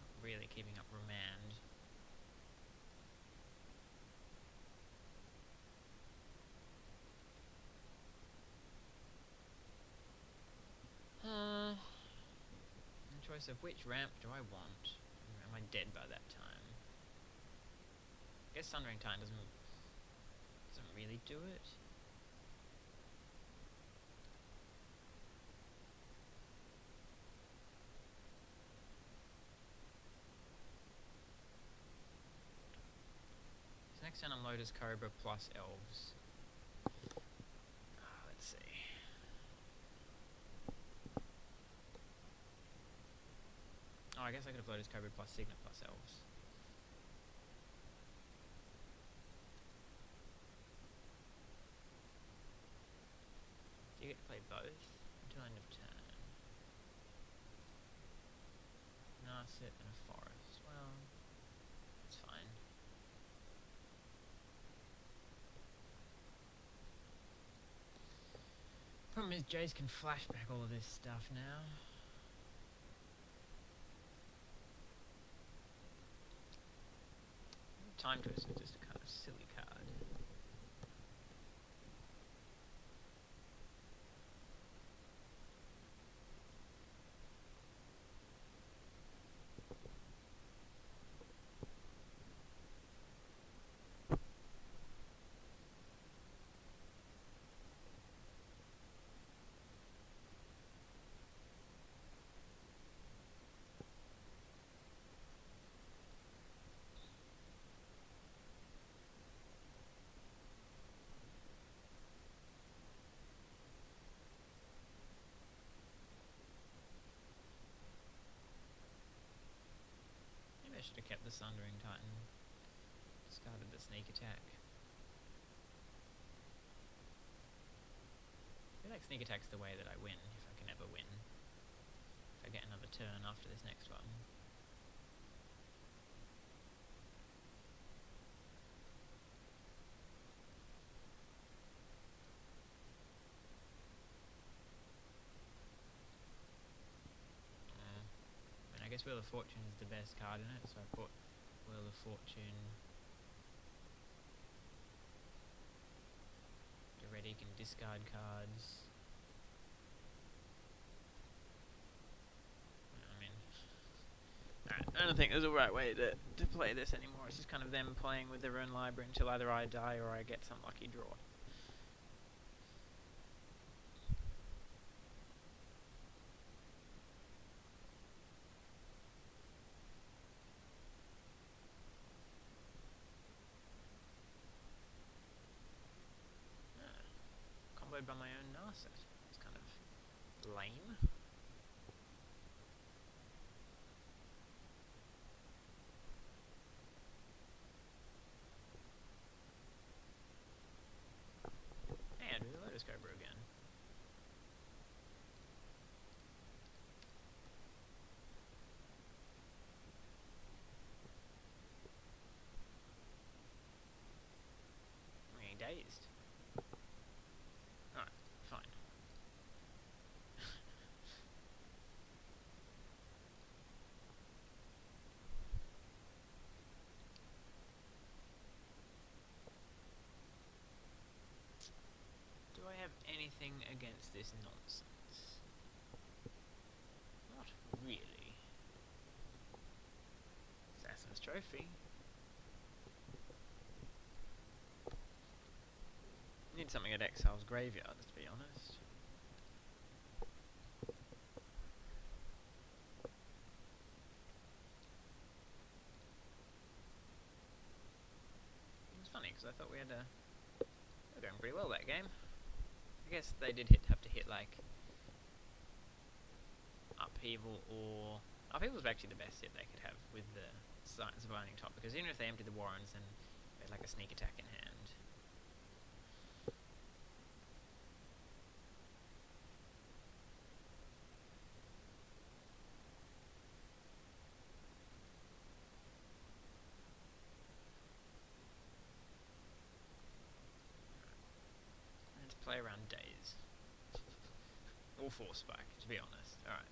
A: Not really keeping up Remand. Choice of which ramp do I want? Am I dead by that time? I guess Sundering Titan doesn't really do it. So next turn unload is Cobra plus Elves. Let's see. Oh, I guess I could have loaded Cobra plus Signet plus Elves. Do you get to play both until end of turn? Narset and a Forest. Well, that's fine. Problem is, Jace can flashback all of this stuff now. Time Twist is just a kind of silly card. I should have kept the Sundering Titan. Discarded the Sneak Attack. I feel like Sneak Attack's the way that I win, if I can ever win. If I get another turn after this next one. I guess Wheel of Fortune is the best card in it, so I put Wheel of Fortune. Get ready, you can discard cards. I mean, alright, I don't think there's a right way to play this anymore. It's just kind of them playing with their own library until either I die or I get some lucky draw. destroyed by my own Narset. It's kind of lame. Hey, I do the Lotus Cobra again. I'm getting dazed. Alright, fine. Do I have anything against this nonsense? Not really. Assassin's Trophy. Need something at Exile's Graveyard, to be honest. It's funny, because I thought we were going pretty well that game. I guess they did have to hit, like, Upheaval or... Upheaval was actually the best hit they could have with the Surviving Top, because even if they emptied the Warrens, then they had, like, a sneak attack in hand. Let's play around Days. Or Force Spike, to be honest. Alright.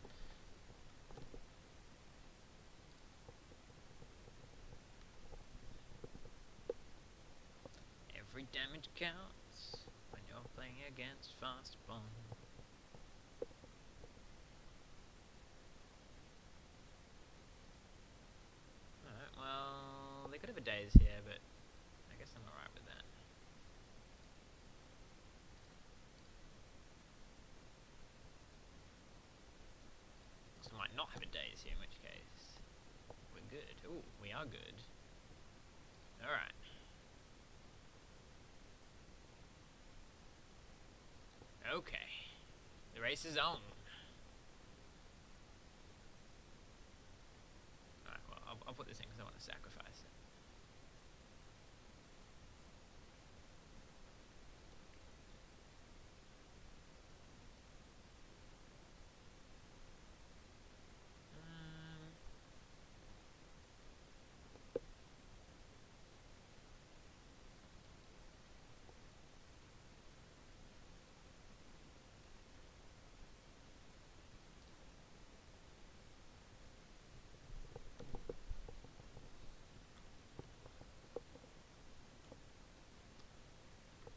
A: Every damage counts when you're playing against Fast Bond. Alright, well, they could have a Daze here, but I guess I'm alright with that. So I might not have a Daze here, in which case we're good. Ooh, we are good. Alright. Okay. The race is on. Alright, well, I'll put this in because I want to sacrifice it.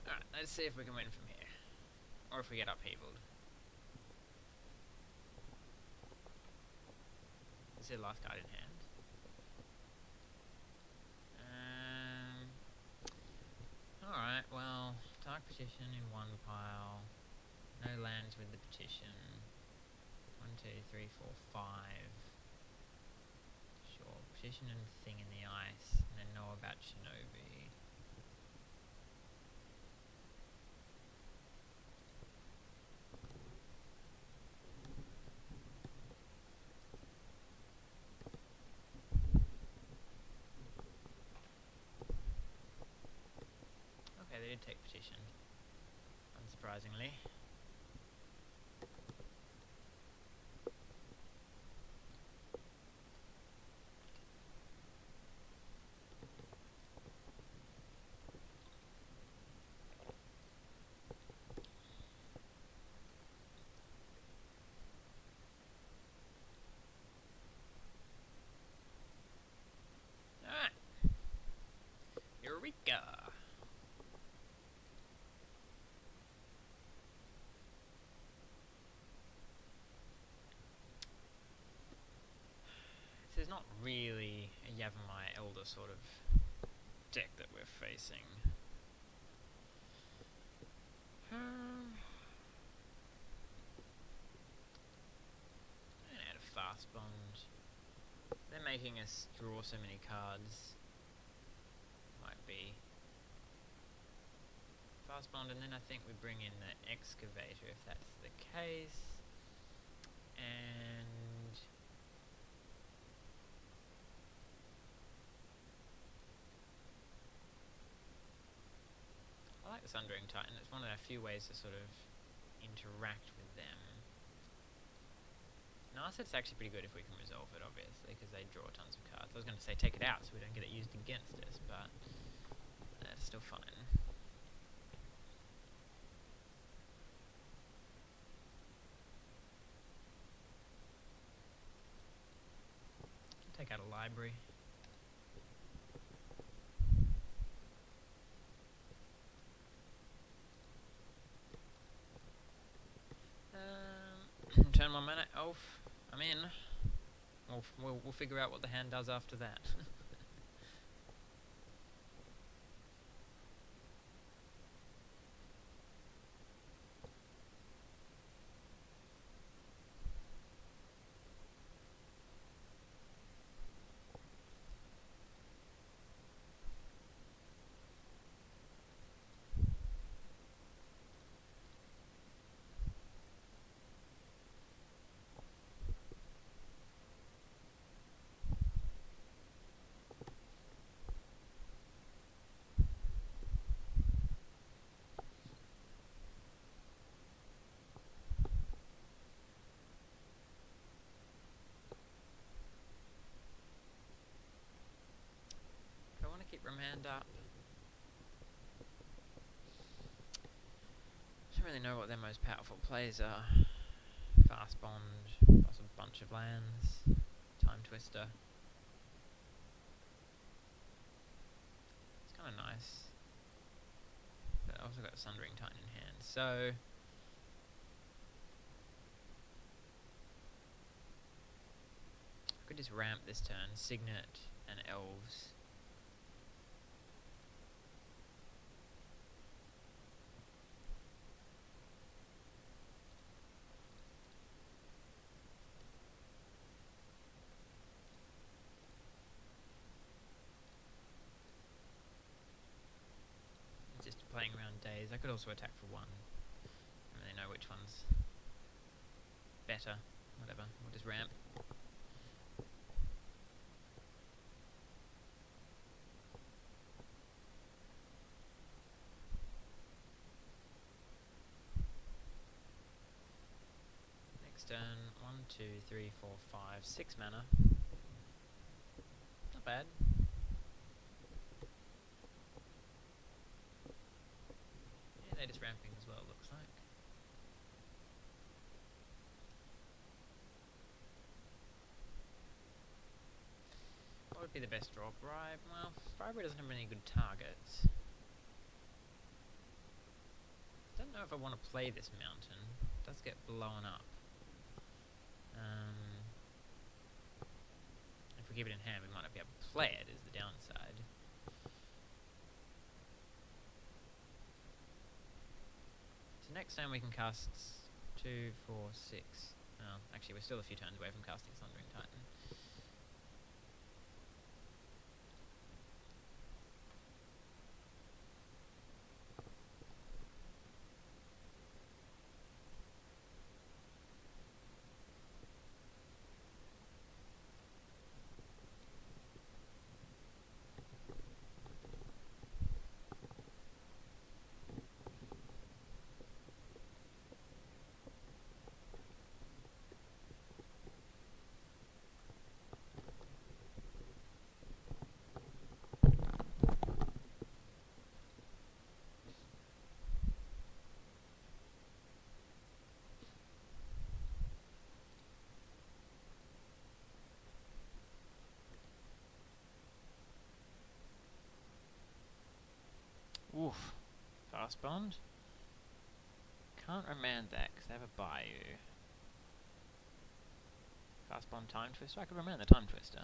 A: Alright, let's see if we can win from here. Or if we get upheavaled. Is the last card in hand? Alright, well, Dark Petition in one pile. No lands with the petition. 1, 2, 3, 4, 5. Sure, petition and thing in the ice. And then know about Shinobi. Okay, they did take petition. Unsurprisingly. Alright. Eureka! This is not really a Yavimaya Elder sort of deck that we're facing. And add a Fast Bond. They're making us draw so many cards. Might be Fast Bond, and then I think we bring in the excavator if that's the case. And I like the Sundering Titan. It's one of our few ways to sort of interact with them. Narset's actually pretty good if we can resolve it, obviously, because they draw tons of cards. I was going to say take it out so we don't get it used against us, but that's still fine. Take out a library. Turn 1 mana. Oh, I'm in. We'll figure out what the hand does after that. Do I want to keep Remand up? I don't really know what their most powerful plays are. Fast Bond, plus a bunch of lands, Time Twister. It's kind of nice. But I also got Sundering Titan in hand, so I could just ramp this turn, Signet and Elves. Just playing around days. I could also attack for 1. I don't really know which one's better. Whatever, we'll just ramp. Next turn, 1, 2, 3, 4, 5, 6 mana. Not bad. Yeah, they're just ramping as well, it looks like. What would be the best draw? Bribe? Well, Bribery doesn't have any good targets. I don't know if I want to play this mountain. It does get blown up. If we keep it in hand, we might not be able to play it, is the downside. So next time we can cast 2, 4, 6. Oh, actually, we're still a few turns away from casting Sundering Titan. Oof. Fast Bond. Can't remand that because they have a Bayou. Fast Bond Time Twister. I could remand the Time Twister.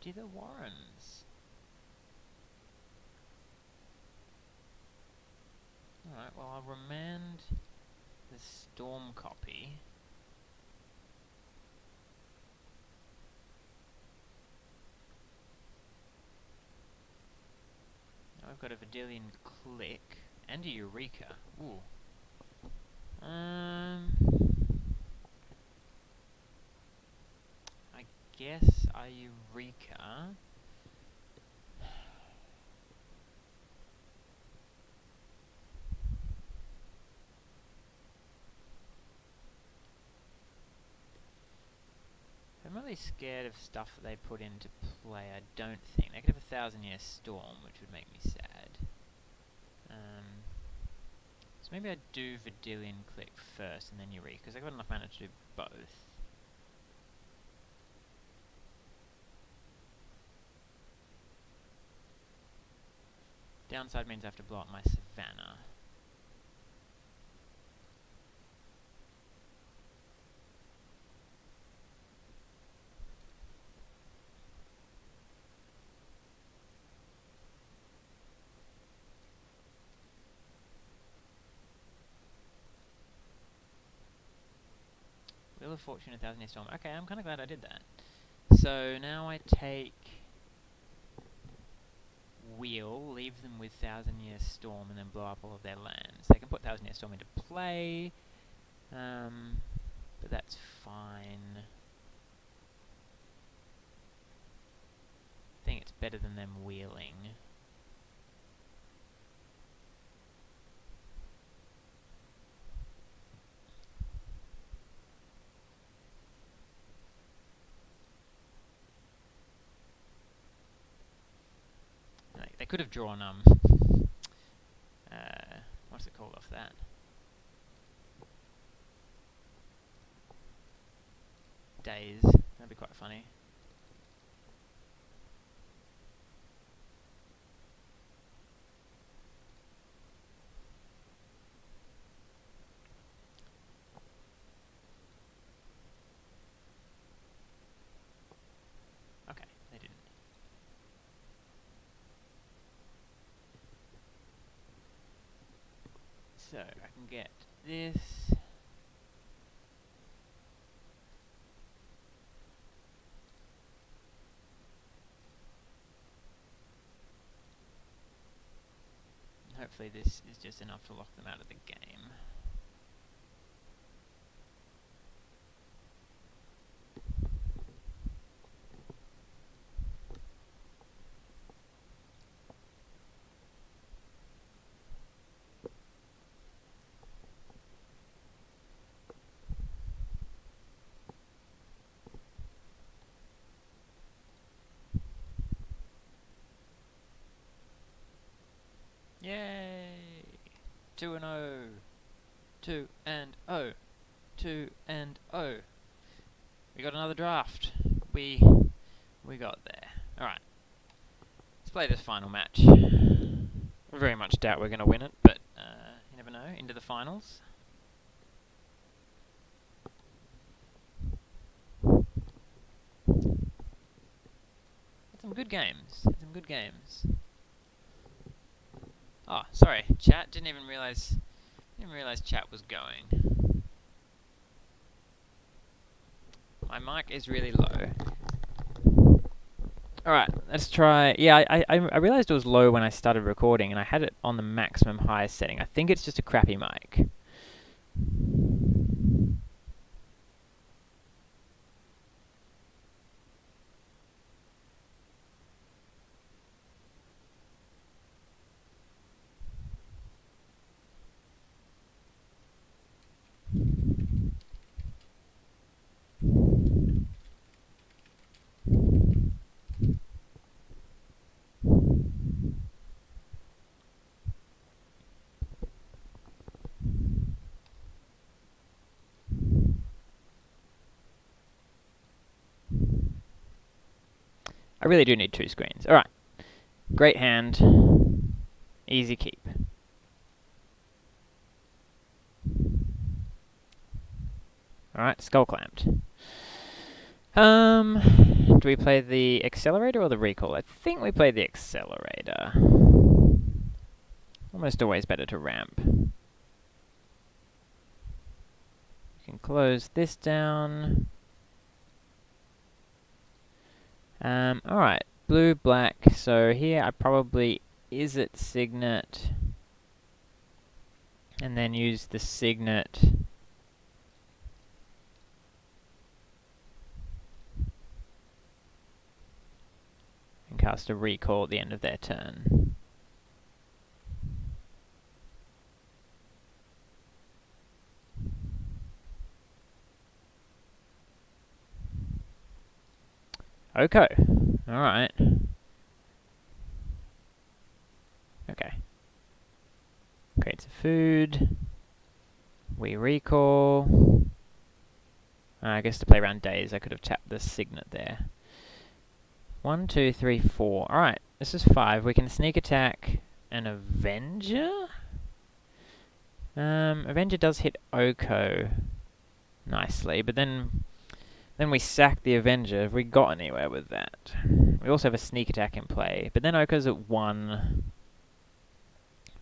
A: empty the Warrens. Alright, well I'll remand the Storm copy. Now I've got a Vidillion Click and a Eureka. Ooh. I guess a Eureka. I'm really scared of stuff that they put into play. I don't think they could have a 1,000-Year Storm, which would make me sad. So maybe I'd do Vidillion Click first and then Eureka, because I've got enough mana to do both. Downside means I have to blow up my Savannah. Wheel of Fortune, 1,000-Year Storm. Okay, I'm kind of glad I did that. So now I take Wheel, leave them with 1,000-Year Storm, and then blow up all of their lands. They can put 1,000-Year Storm into play, but that's fine. I think it's better than them wheeling. They could have drawn, what's it called off that? Days. That'd be quite funny. Okay, they didn't. So, I can get this. Hopefully this is just enough to lock them out of the game. Yay! 2-0. 2-0. 2-0. We got another draft. We got there. Alright. Let's play this final match. I very much doubt we're going to win it, but you never know. Into the finals. Had some good games. Had some good games. Oh, sorry, chat. Didn't even realize chat was going. My mic is really low. Alright, let's try. Yeah, I realized it was low when I started recording, and I had it on the maximum highest setting. I think it's just a crappy mic. I really do need 2 screens. Alright. Great hand. Easy keep. Alright, skull clamped. Do we play the accelerator or the recall? I think we play the accelerator. Almost always better to ramp. You can close this down. Alright, blue, black. So here I probably Izzet Signet. And then use the Signet. And cast a recall at the end of their turn. Oko. Alright. Okay. Creates a food. We recall. I guess to play around days I could have tapped the Signet there. 1, 2, 3, 4. Alright, this is 5. We can sneak attack an Avenger? Avenger does hit Oko nicely, but then we sack the Avenger. Have we got anywhere with that? We also have a sneak attack in play, but then Oko's at 1.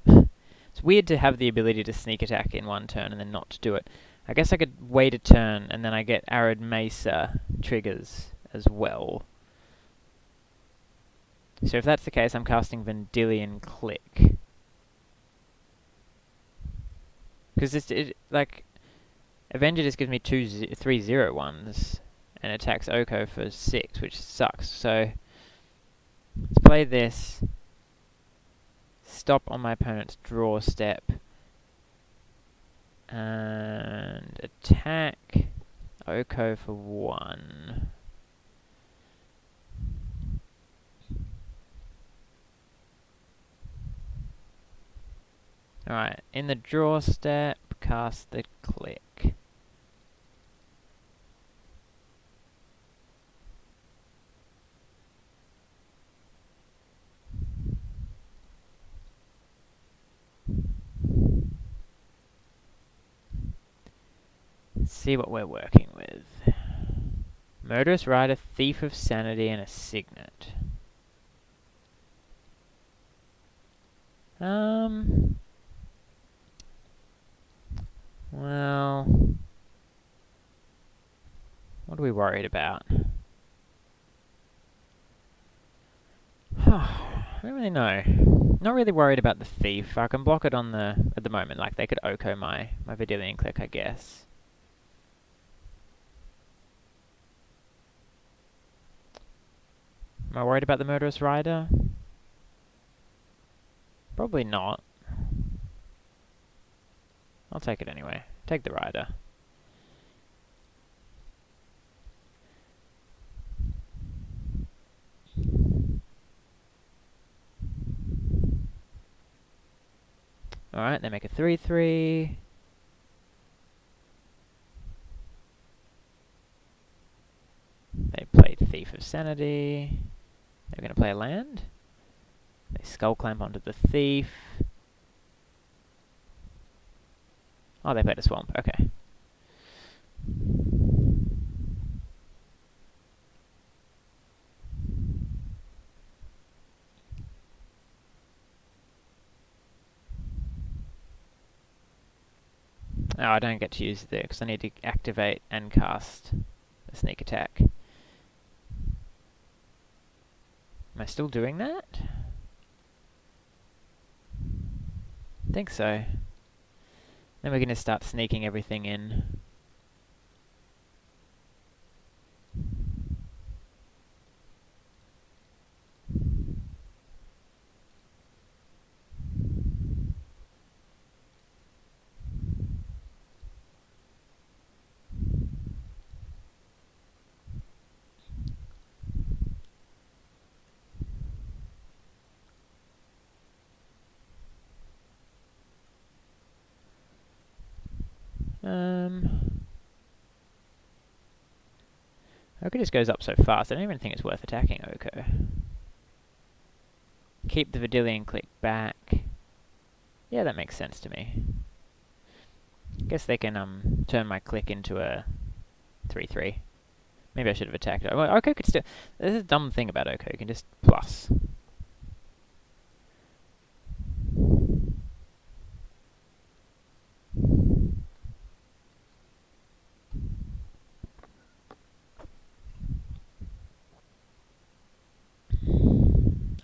A: It's weird to have the ability to sneak attack in one turn and then not to do it. I guess I could wait a turn and then I get Arid Mesa triggers as well. So if that's the case, I'm casting Vendilion Click. Because like, Avenger just gives me 3 0-1s and attacks Oko for 6, which sucks. So let's play this. Stop on my opponent's draw step. And attack Oko for 1. Alright, in the draw step, cast the click. Let's see what we're working with. Murderous Rider, Thief of Sanity, and a Signet. Well, what are we worried about? I don't really know. Not really worried about the Thief. I can block it on at the moment. Like, they could Oko my Vendilion Click, I guess. Am I worried about the Murderous Rider? Probably not. I'll take it anyway. Take the Rider. Alright, they make a 3/3. They played Thief of Sanity. They're going to play a land. They Skull Clamp onto the Thief. Oh, they played a Swamp. Okay. Oh, I don't get to use it there because I need to activate and cast a sneak attack. Am I still doing that? I think so. Then we're going to start sneaking everything in. Oko just goes up so fast, I don't even think it's worth attacking Oko. Keep the Vendilion Click back. Yeah, that makes sense to me. Guess they can turn my click into a 3/3. Maybe I should have attacked it. Well, Oko could still... There's a dumb thing about Oko. You can just plus.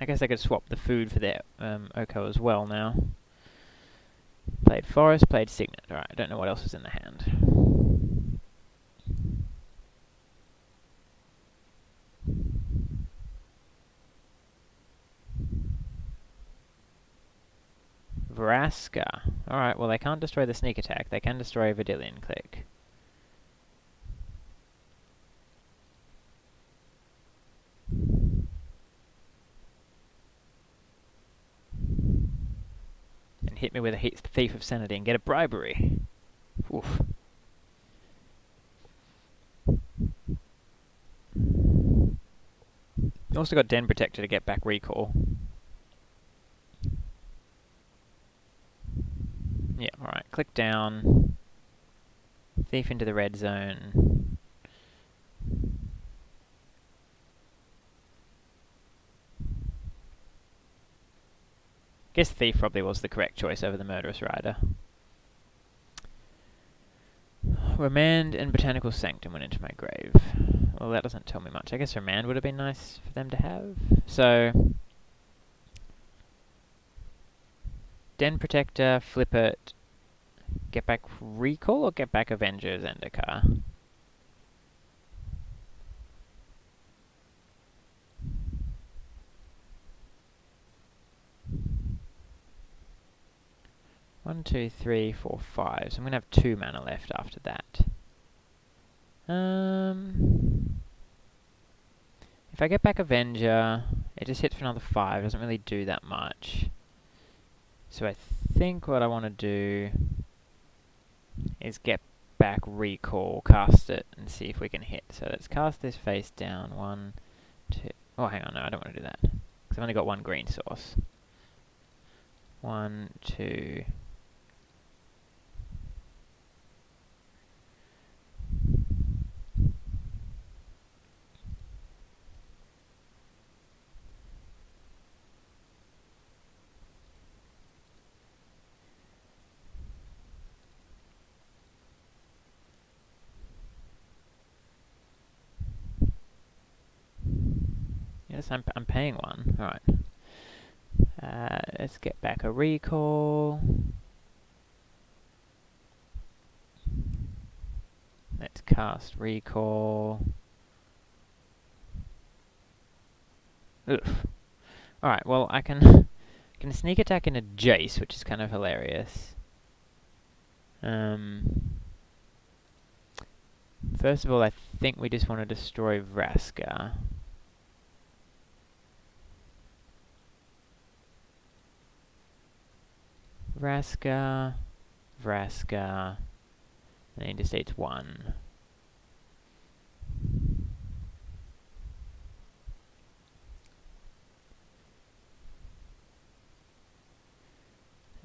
A: I guess I could swap the food for their Oko as well now. Played Forest, played Signet. Alright, I don't know what else is in the hand. Vraska. Alright, well they can't destroy the sneak attack. They can destroy Vidillion Click. And hit me with a Thief of Sanity and get a bribery. Oof. Also got Den Protector to get back recall. Yeah, alright. Click down. Thief into the red zone. Guess Thief probably was the correct choice over the Murderous Rider. Remand and Botanical Sanctum went into my grave. Well, that doesn't tell me much. I guess Remand would have been nice for them to have. So... Den Protector, flip it, get back Recall, or get back Avenger Zendikar? One, two, three, four, five. So I'm gonna have 2 mana left after that. If I get back Avenger, it just hits for another 5. Doesn't really do that much. So I think what I want to do is get back Recall, cast it, and see if we can hit. So let's cast this face down. 1, 2... Oh, hang on, no, I don't want to do that. Because I've only got 1 green source. 1, 2... Yes, I'm paying 1. Alright. Let's get back a Recall. Let's cast Recall. Oof. Alright, well I can sneak attack in a Jace, which is kind of hilarious. First of all, I think we just want to destroy Vraska. Vraska, and he just eats 1.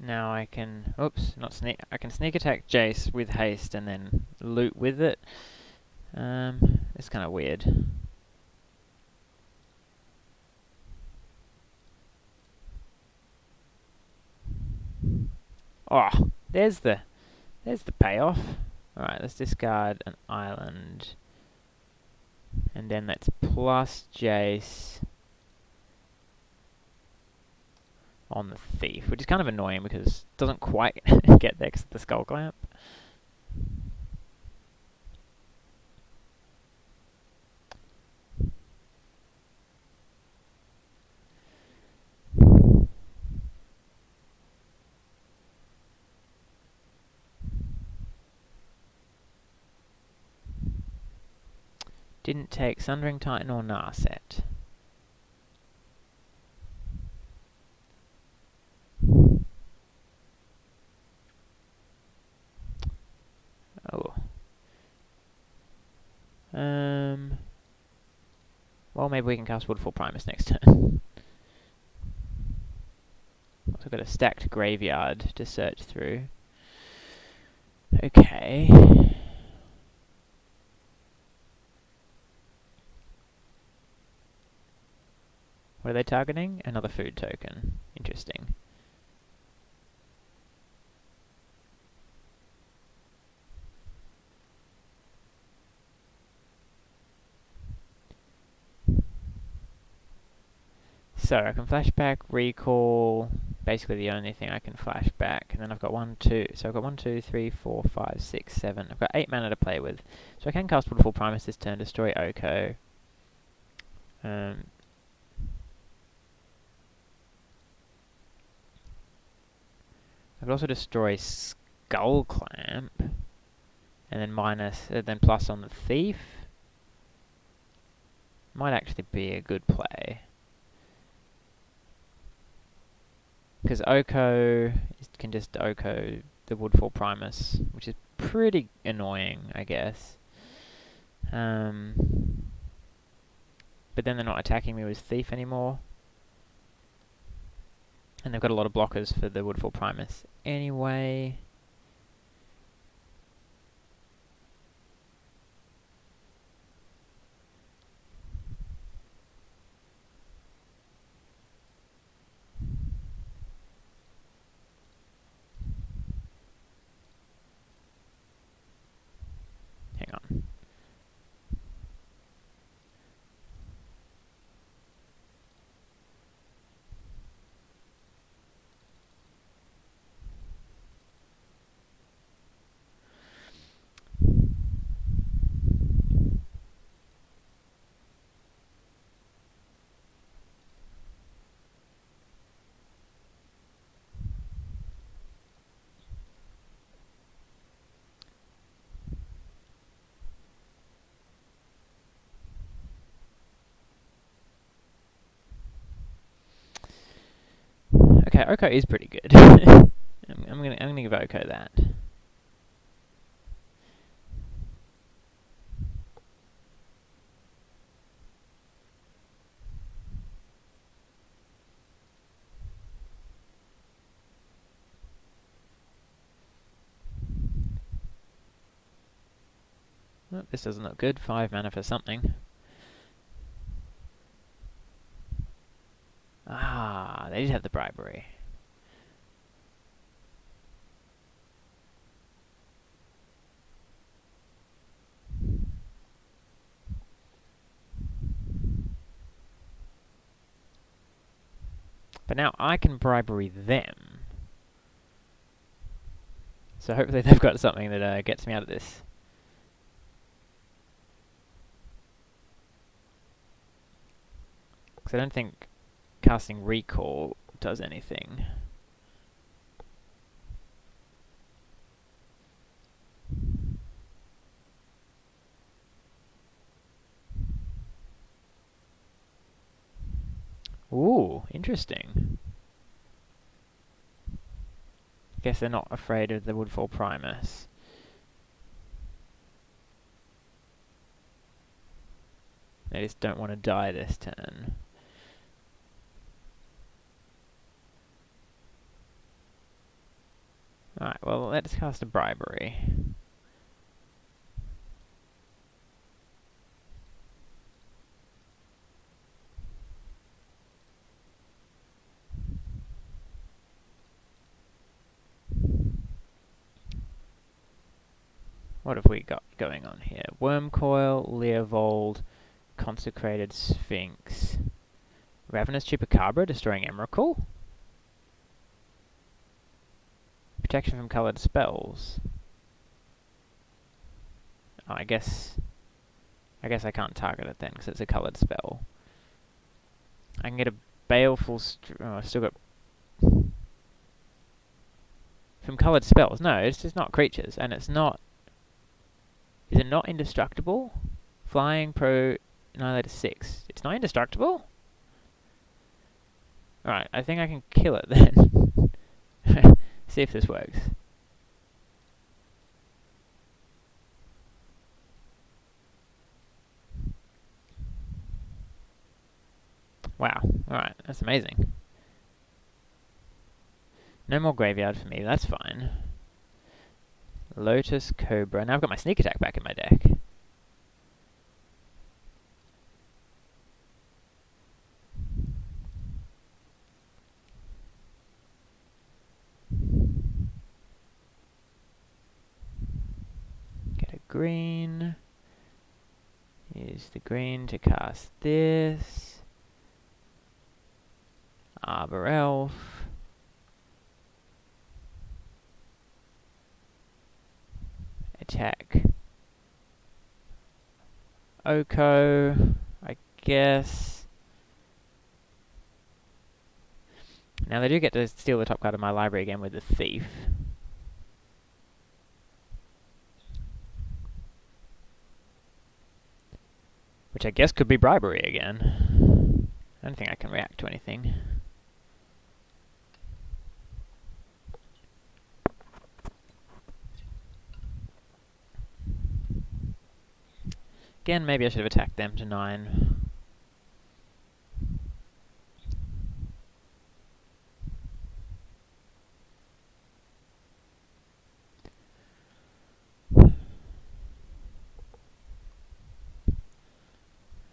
A: Now I can, oops, not sneak, I can sneak attack Jace with haste and then loot with it. It's kind of weird. Oh, there's the payoff. Alright, let's discard an island. And then let's plus Jace on the Thief, which is kind of annoying because it doesn't quite get there because of the Skull Clamp. Didn't take Sundering Titan or Narset. Oh. Well, maybe we can cast Woodfall Primus next turn. Also got a stacked graveyard to search through. Okay. What are they targeting? Another food token. Interesting. So I can flashback, recall, basically the only thing I can flash back, and then I've got 1, 2, so I've got 1, 2, 3, 4, 5, 6, 7, I've got 8 mana to play with. So I can cast Woodfall Primus this turn, destroy Oko. I could also destroy Skull Clamp, and then then plus on the Thief. Might actually be a good play. Because Oko can just Oko the Woodfall Primus, which is pretty annoying, I guess. But then they're not attacking me with Thief anymore. And they've got a lot of blockers for the Woodfall Primus anyway. Hang on. Okay, Oko is pretty good. I'm gonna give Oko that. Oh, this doesn't look good. 5 mana for something. Ah, they did have the bribery. But now I can bribery them. So hopefully they've got something that gets me out of this. Because I don't think casting Recall does anything. Ooh, interesting. Guess they're not afraid of the Woodfall Primus. They just don't want to die this turn. Alright, well, let's cast a bribery. What have we got going on here? Wormcoil, Leovold, Consecrated Sphinx, Ravenous Chupacabra destroying Emrakul, Protection from coloured spells. Oh, I guess I can't target it then because it's a coloured spell. I can get a Baleful. Oh, I still got from coloured spells. No, it's just not creatures, and it's not. Is it not indestructible? Flying Pro Annihilator 6. It's not indestructible? Alright, I think I can kill it then. See if this works. Wow, alright, that's amazing. No more graveyard for me, that's fine. Lotus Cobra. Now I've got my sneak attack back in my deck. green. Use the green to cast this. Arbor Elf. Attack Oko, I guess. Now they do get to steal the top card of my library again with the Thief. Which I guess could be bribery again. I don't think I can react to anything. Again, maybe I should have attacked them to 9.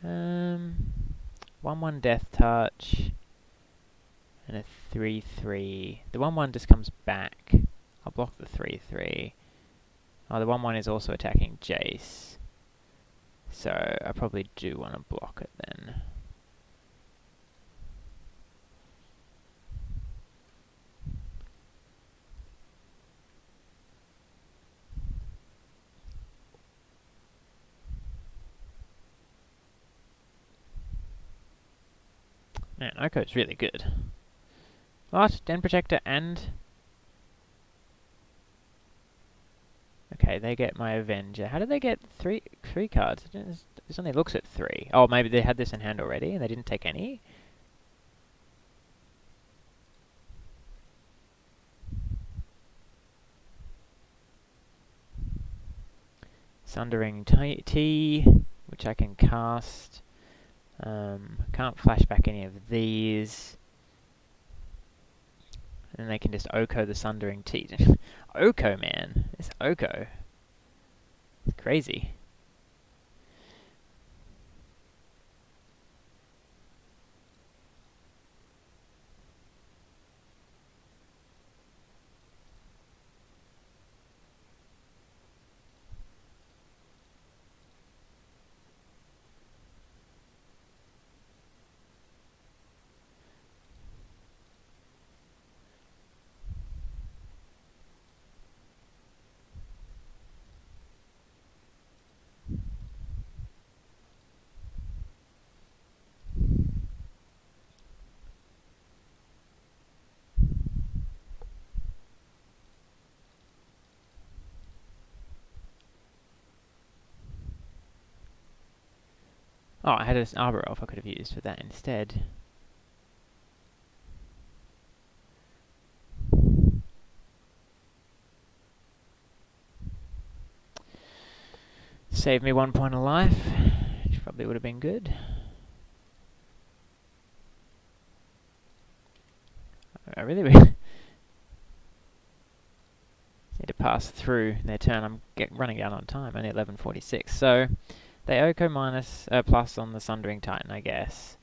A: Um, 1/1 Death Touch and a 3/3. The 1/1 just comes back. I'll block the 3/3. Oh, the 1/1 is also attacking Jace. So I probably do want to block it then. Man, Oko's really good. What? Den Protector and... Okay, they get my Avenger. How did they get three cards? This only looks at 3. Oh, maybe they had this in hand already and they didn't take any? Sundering Tea, which I can cast. Can't flashback any of these. And they can just Oko the Sundering Tea. Oko, man. It's Oko. It's crazy. Oh, I had an Arbor Elf I could have used for that instead. Save me 1 point of life, which probably would have been good. I really need to pass through their turn. I'm running down on time, only 11:46. So they Oko minus plus on the Sundering Titan, I guess.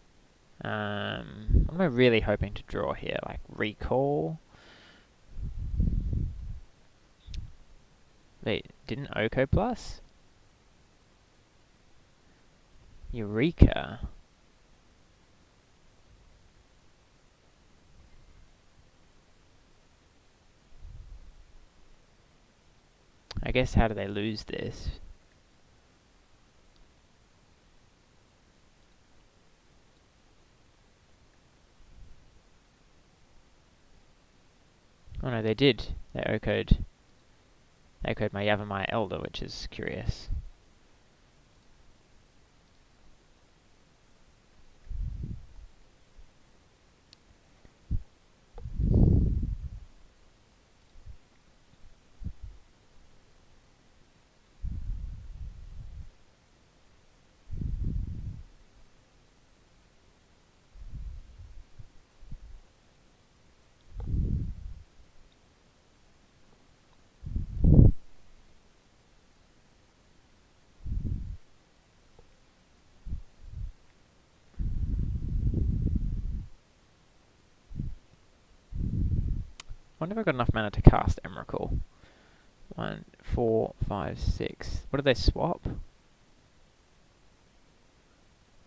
A: What am I really hoping to draw here? Like Recall? Wait, didn't Oko plus? Eureka. I guess how do they lose this? Oh no, they did. They Oko'd my Yavimaya Elder, which is curious. I wonder if I've got enough mana to cast Emrakul. 1, 4, 5, 6. What do they swap?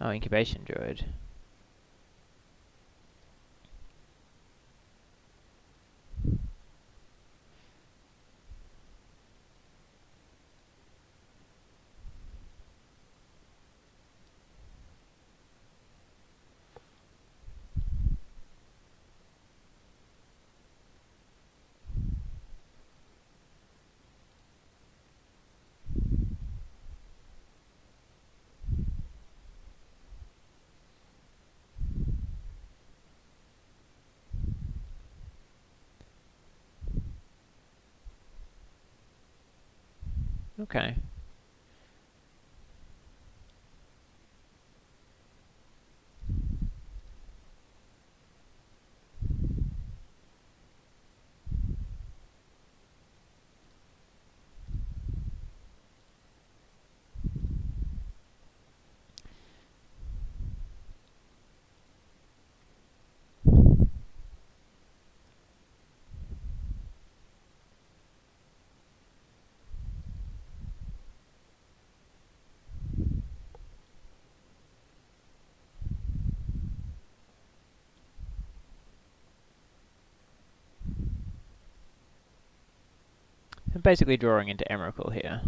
A: Oh, incubation druid. Okay. I'm basically drawing into Emrakul here.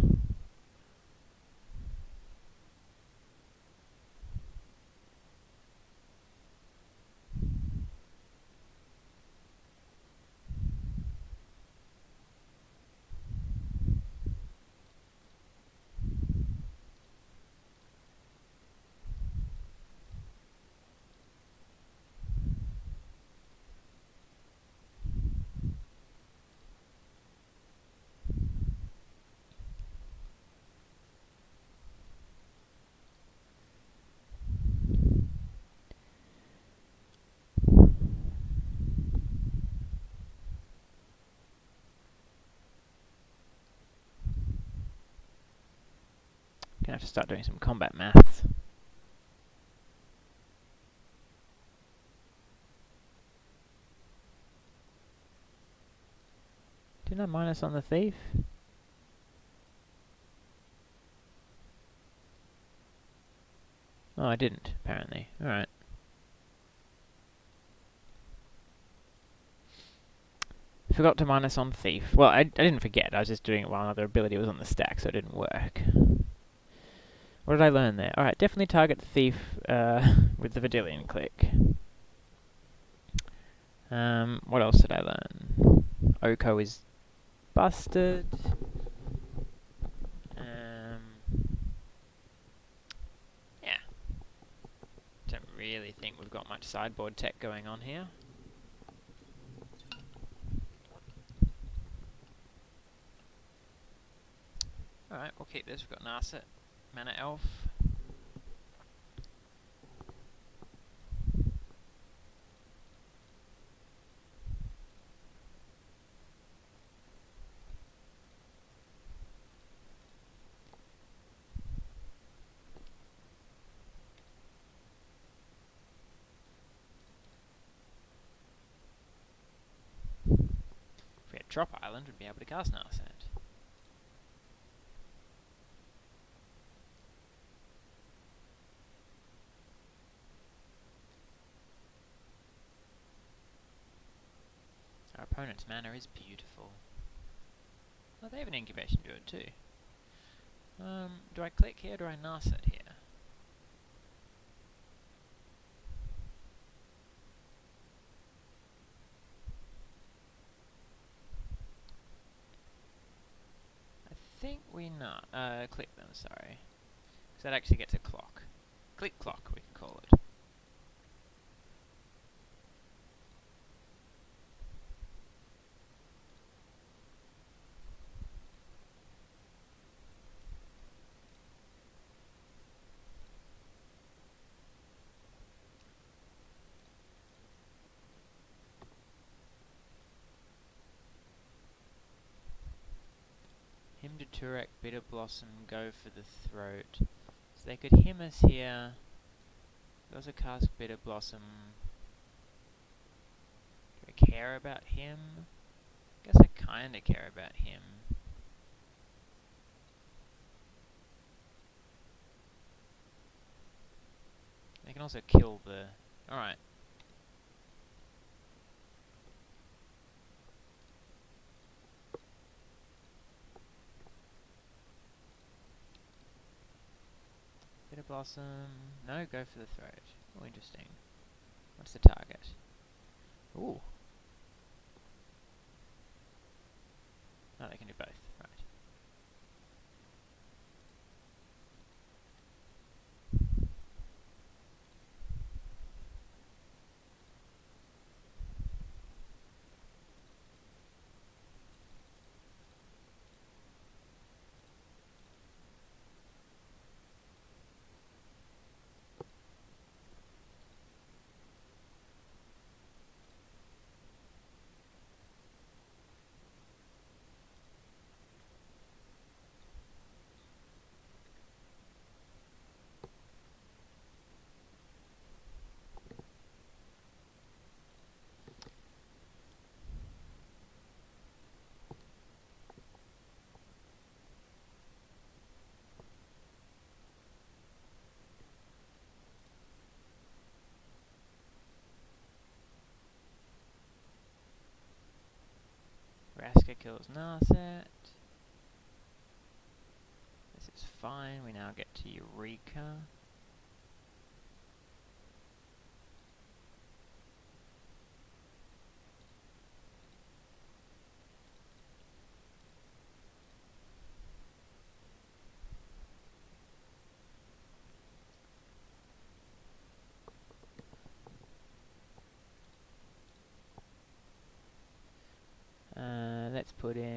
A: Gonna have to start doing some combat maths. Didn't I minus on the thief? Oh, I didn't, apparently. Alright. Forgot to minus on thief. Well, I didn't forget, I was just doing it while another ability was on the stack, so it didn't work. What did I learn there? Alright, definitely target the thief with the Vidilian click. What else did I learn? Oko is busted. Yeah. Don't really think we've got much sideboard tech going on here. Alright, we'll keep this. We've got Narset, Mana Elf. If we had Drop Island, we'd be able to cast Narset. Our opponent's mana is beautiful. Oh, they have an incubation druid too. Do I click here or do I Narset here? I think we click them, sorry. Because that actually gets a clock. Click clock, we can call it. Him to Turek, Bitter Blossom, go for the throat. So they could him us here. They also cast Bitter Blossom. Do I care about him? I guess I kinda care about him. also kill the... Alright. Bitter Blossom... No, go for the throat. Oh, interesting. What's the target? Ooh. Oh, they can do both. Right. Raska kills Narset. This is fine. We now get to Eureka. Let's put in